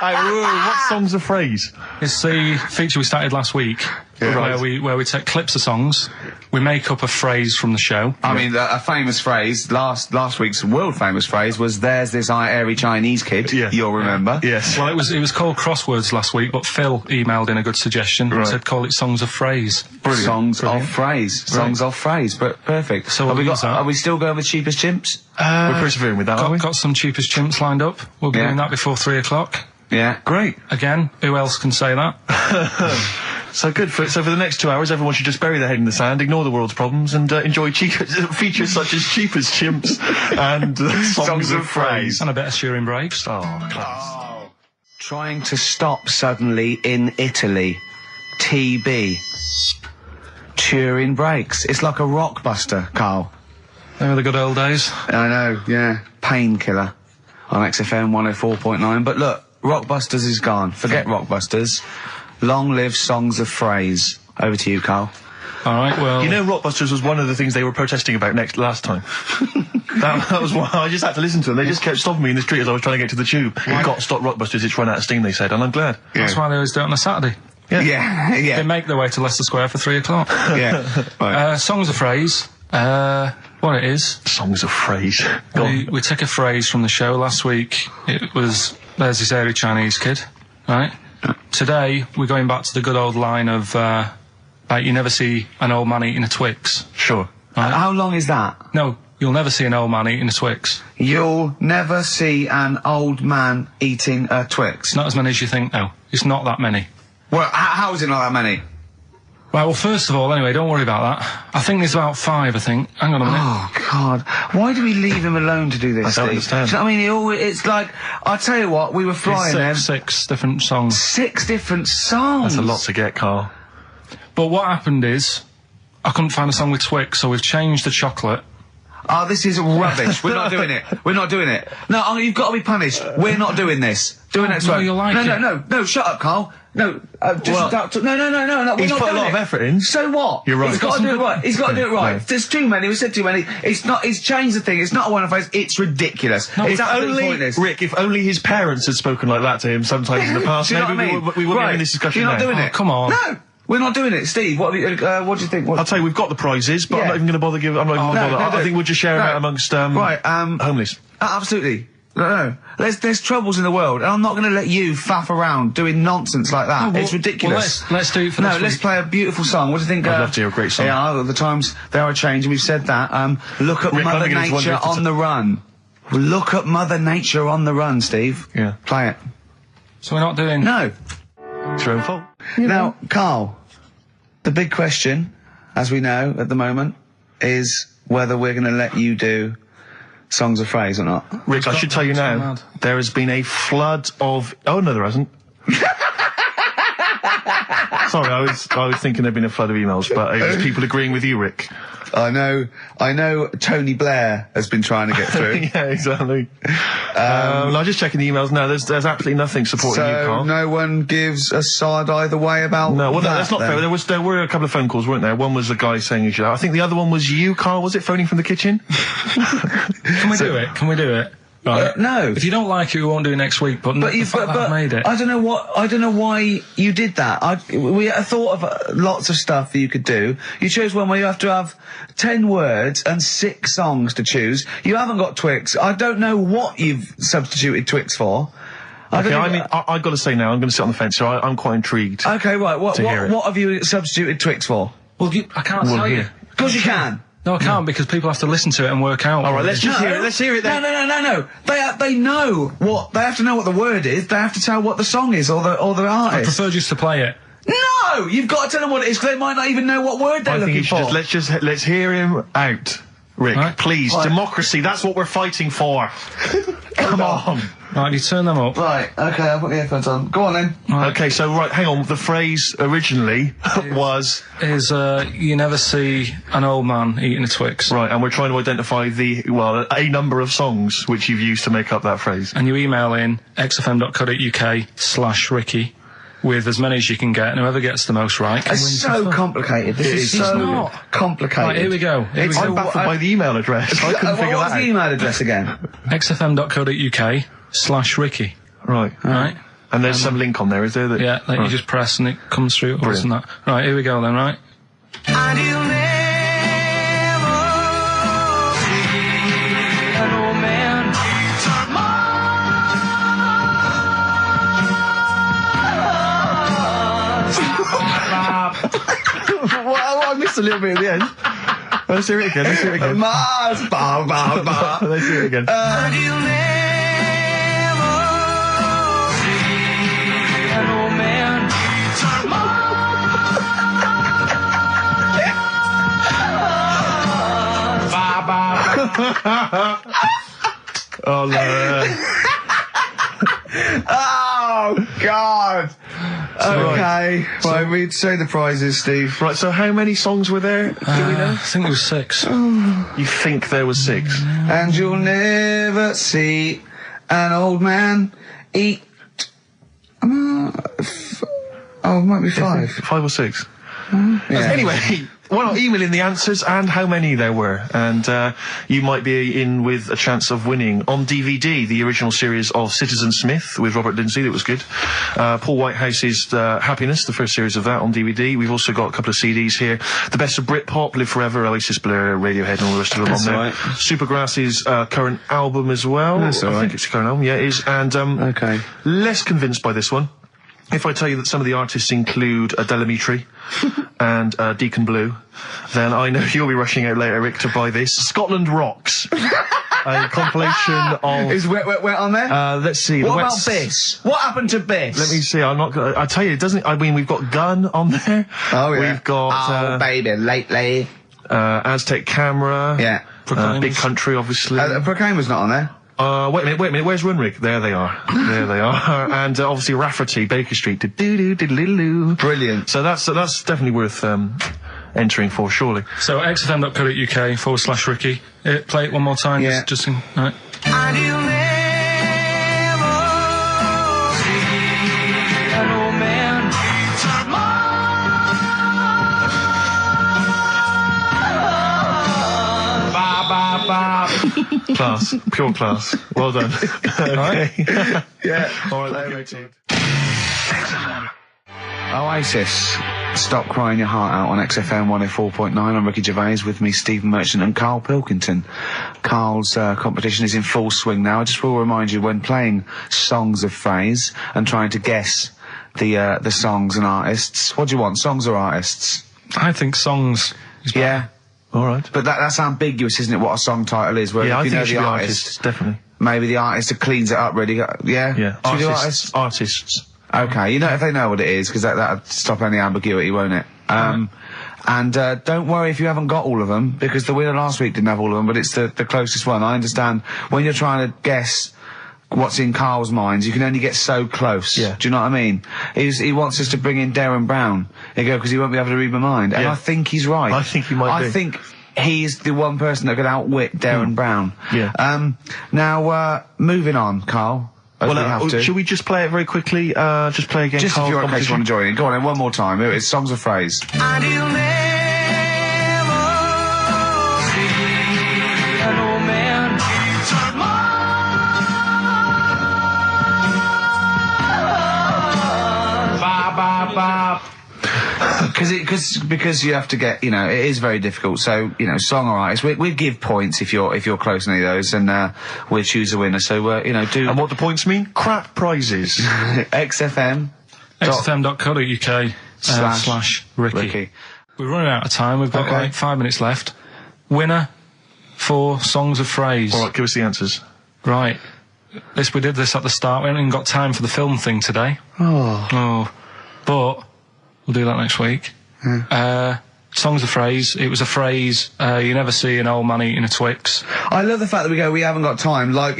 What song's a phrase? It's the feature we started last week, where we take clips of songs, we make up a phrase from the show. I mean, a famous phrase, last week's world famous phrase was, there's this hairy Chinese kid, you'll remember. Yes. Well, it was called Crosswords last week, but Phil emailed in a good suggestion and said call it Songs of Phrase. Brilliant. Songs of Phrase. Songs of Phrase, but perfect. So are we still going with Cheapest Chimps? We're persevering with that, aren't we? Got some Cheapest Chimps lined up. We'll be doing that before 3 o'clock. Yeah. Great. Again, who else can say that? So good. So for the next 2 hours, everyone should just bury their head in the sand, ignore the world's problems, and enjoy features such as Cheapest Chimps and Songs of Phrase. And a bit of Shearing Breaks. Oh, class. Trying to stop suddenly in Italy. TB. Turing Breaks. It's like a Rockbuster, Karl. They were the good old days. I know, yeah. Painkiller on XFM 104.9. But look, Rockbusters is gone. Forget Rockbusters. Long live Songs of Phrase. Over to you, Karl. All right, well... Rockbusters was one of the things they were protesting about last time. that was why I just had to listen to them. They just kept stopping me in the street as I was trying to get to the tube. You've got to stop Rockbusters, it's run out of steam, they said, and I'm glad. Yeah. That's why they always do it on a Saturday. Yeah. They make their way to Leicester Square for 3 o'clock. Yeah. Right. Songs of Phrase. What it is... Songs of Phrase. We take a phrase from the show. Last week, it was, there's this hairy Chinese kid, right? Today, we're going back to the good old line of, you never see an old man eating a Twix. Sure. Right? How long is that? No, you'll never see an old man eating a Twix. You'll never see an old man eating a Twix. It's not as many as you think, though. It's not that many. Well, how is it not that many? Right, well, first of all, anyway, don't worry about that. I think there's about 5, I think. Hang on a minute. Oh, God. Why do we leave him alone to do this, I don't Steve? understand. Do you know what I mean? It's like, I tell you what, we were flying there. 6 different songs. 6 different songs. That's a lot to get, Carl. But what happened is, I couldn't find a song with Twix, so we've changed the chocolate. Oh, this is rubbish. We're not doing it. We're not doing it. No, you've got to be punished. We're not doing this. Do it next no, week. you'll like it. No, shut up, Carl. No, just no. We're He's not put a doing lot it. of effort in. So what? You're right. He's got to do it right. He's got to do it right. No. There's too many. We said too many. It's not. He's changed the thing. It's not a one-off. It's ridiculous. No, it's If absolutely only, pointless. Rick, if only his parents had spoken like that to him sometimes in the past, Do you know maybe what I mean? we wouldn't be having this discussion You're not now. doing it. Come on. No, we're not doing it. Steve, what do you think? I'll tell you, we've got the prizes, but Yeah. I'm not even going to bother giving. I'm not even going to bother. I think we'll just share them out amongst homeless. Absolutely. No. There's troubles in the world, and I'm not going to let you faff around doing nonsense like that. No, well, it's ridiculous. Well, let's do it for this let's week. play a beautiful song. What do you think? I'd love to hear a great song. Yeah, the times they are changing. We've said that. Look at Rick, Mother I'm gonna get Nature into one on the run. Look at Mother Nature on the run, Steve. Yeah. Play it. So we're not doing... No. It's your own fault. Now, Carl, the big question, as we know at the moment, is whether we're going to let you do songs of phrase or not. Rick, I should tell you now, there has been a flood of... Oh, no, there hasn't. Sorry, I was thinking there'd been a flood of emails, but it was people agreeing with you, Rick. I know Tony Blair has been trying to get through. Yeah, exactly. I'm just checking the emails now. There's absolutely nothing supporting you, Carl. No one gives a side either way about No, well, that's not then. fair. There were a couple of phone calls, weren't there? One was a guy saying you should. I think the other one was you, Carl. Was it phoning from the kitchen? Can we do it? Can we do it? Right. No. If you don't like it, we won't do it next week, but the fact that I've made it. I don't know why you did that. We thought of lots of stuff that you could do. You chose one where you have to have 10 words and 6 songs to choose. You haven't got Twix. I don't know what you've substituted Twix for. I've got to say now, I'm going to sit on the fence, so I'm quite intrigued. Okay, right. What have you substituted Twix for? Well, I can't tell you. Of course you can. No, I can't, because people have to listen to it and work out. All right, let's just hear it. Let's hear it then. No. They know what they have to know what the word is. They have to tell what the song is or the artist. I prefer just to play it. No, you've got to tell them what it is, because they might not even know what word they're looking for. Let's hear him out, Rick. Right. Please, democracy. That's what we're fighting for. Come on. Right, you turn them up. Right, okay, I'll put the headphones on. Go on then. Right. Okay, so hang on. The phrase originally was you never see an old man eating a Twix. right, and we're trying to identify a number of songs which you've used to make up that phrase. And you email in xfm.co.uk/Ricky with as many as you can get, and whoever gets the most right. It's so complicated. This is so complicated. Right, here we go. I'm baffled by the email address. I couldn't figure What's that the out. email address again? xfm.co.uk/Ricky. Right. Right. And there's some link on there, is there? That, Yeah, that you just press and it comes through. Or isn't that? Right, here we go then, right? And you'll never see an old man Well, I missed a little bit at the end. Let's hear it again. Mars, ba ba ba. Let's hear it again. And you'll never see an old man Oh, no. Oh, God. Okay. Right, we'd say the prizes, Steve. Right, so how many songs were there? Do we know? I think there was 6. You think there was 6? And you'll never see an old man eat... it might be 5. 5 or 6? Yeah. Anyway, why not email in the answers and how many there were, and you might be in with a chance of winning on DVD the original series of Citizen Smith with Robert Lindsay. That was good. Paul Whitehouse's Happiness, the first series of that on DVD. We've also got a couple of CDs here. The Best of Britpop, Live Forever, Oasis, Blur, Radiohead, and all the rest of them on there. Right. Supergrass's current album as well. That's all I right. think it's a current album. Yeah, it is. And Okay. less convinced by this one. If I tell you that some of the artists include Delamitri and Deacon Blue, then I know you'll be rushing out later, Rick, to buy this. Scotland Rocks. a compilation of... Is Wet on there? Let's see. What about Biss? What happened to Biss? Let me see. I'm not gonna... I tell you, it doesn't... I mean, we've got Gun on there. Oh, yeah. We've got... baby, lately. Aztec Camera. Yeah. Big Country, obviously. Proclaimer's not on there. Wait a minute. Where's Runrig? There they are. And obviously Rafferty, Baker Street. Do-do-do-do-do-do. Brilliant. So that's definitely worth entering for, surely. So xfm.co.uk/Ricky. Play it one more time. Yeah. Just in, right. And you'll never see an old man Class. Pure class. Well done. Okay. Yeah. All right, let's go. Oasis. Stop Crying Your Heart Out on XFM 104.9. I'm Ricky Gervais, with me Stephen Merchant and Karl Pilkington. Karl's competition is in full swing now. I just will remind you, when playing Songs of Phrase and trying to guess the songs and artists, what do you want, songs or artists? I think songs is better. Yeah. All right. But that's ambiguous, isn't it, what a song title is? Where Yeah, if you I know think the it should be artist, artists, definitely. maybe the artist cleans it up really. Yeah? Yeah. Should we do artists? Artists. Okay, you know if they know what it is, because that'll stop any ambiguity, won't it? And don't worry if you haven't got all of them, because the winner last week didn't have all of them, but it's the closest one. I understand when you're trying to guess what's in Karl's mind, you can only get so close. Yeah. Do you know what I mean? He wants us to bring in Darren Brown. He go, because he won't be able to read my mind. And Yeah. I think he's right. I think he might be. I think he's the one person that could outwit Darren Brown. Yeah. Now, moving on, Karl. Should we just play it very quickly? Just play again. Just if Karl's you're in case you competition? want to join in. Go on then, one more time. Here it is, Songs of Phrase. and you'll never see an old man Because you have to get, you know, it is very difficult. So, you know, song or artist, we give points if you're close to any of those, and we'll choose a winner. So, you know, do. And what the points mean? Crap prizes. XFM. xfm.co.uk /Ricky. Ricky. We're running out of time. We've got like 5 minutes left. Winner for Songs of Phrase. All right, give us the answers. Right. We did this at the start. We haven't even got time for the film thing today. Oh. But we'll do that next week. Songs of Phrase. It was a phrase you never see an old man eating a Twix. I love the fact that we haven't got time. Like,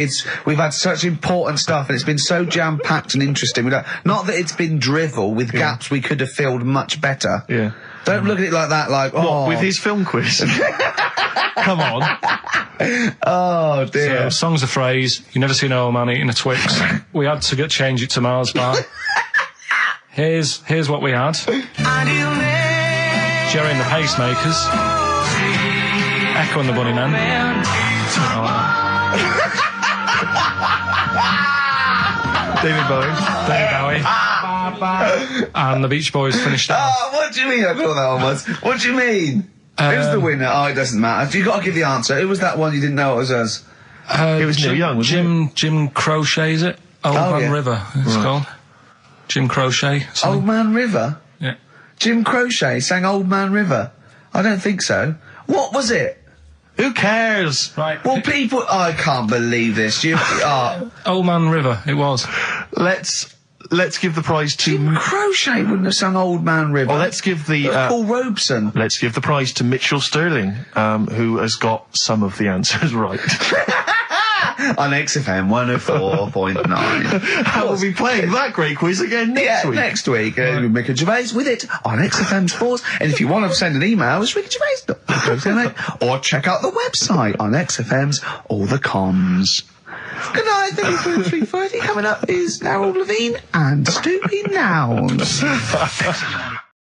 we've had such important stuff, and it's been so jam-packed and interesting. Not that it's been drivel with gaps we could have filled much better. Yeah. Don't look at it like that, like, What, with his film quiz? Come on. Oh, dear. So, Songs of Phrase. You never see an old man eating a Twix. We had to change it to Mars Bar. Here's what we had. Jerry and the Pacemakers. Echo and the Bunnymen. David Bowie. And the Beach Boys finished off. Oh, what do you mean I thought that one was? What do you mean? Who's the winner? Oh, it doesn't matter. You've got to give the answer. Who was that one you didn't know it was us? It was Neil Young, wasn't Jim Crochet, is it? Old Man River, it's called. Jim Crochet. Old Man River? Yeah. Jim Crochet sang Old Man River? I don't think so. What was it? Who cares? Right. Well, people... I can't believe this. Old Man River, it was. Let's give the prize to... Jim Crochet wouldn't have sung Old Man River. Well, let's give the... Paul Robeson. Let's give the prize to Mitchell Sterling, who has got some of the answers right. On XFM 104.9. How will we be playing that great quiz again next week? Next week. Ricky Gervais with it on XFM Sports. And if you want to send an email, it's rickygervais.co.uk, or check out the website on XFM's All the Comms. Good night, 3:30. Coming up is Harold Levine and Stoopy Nouns.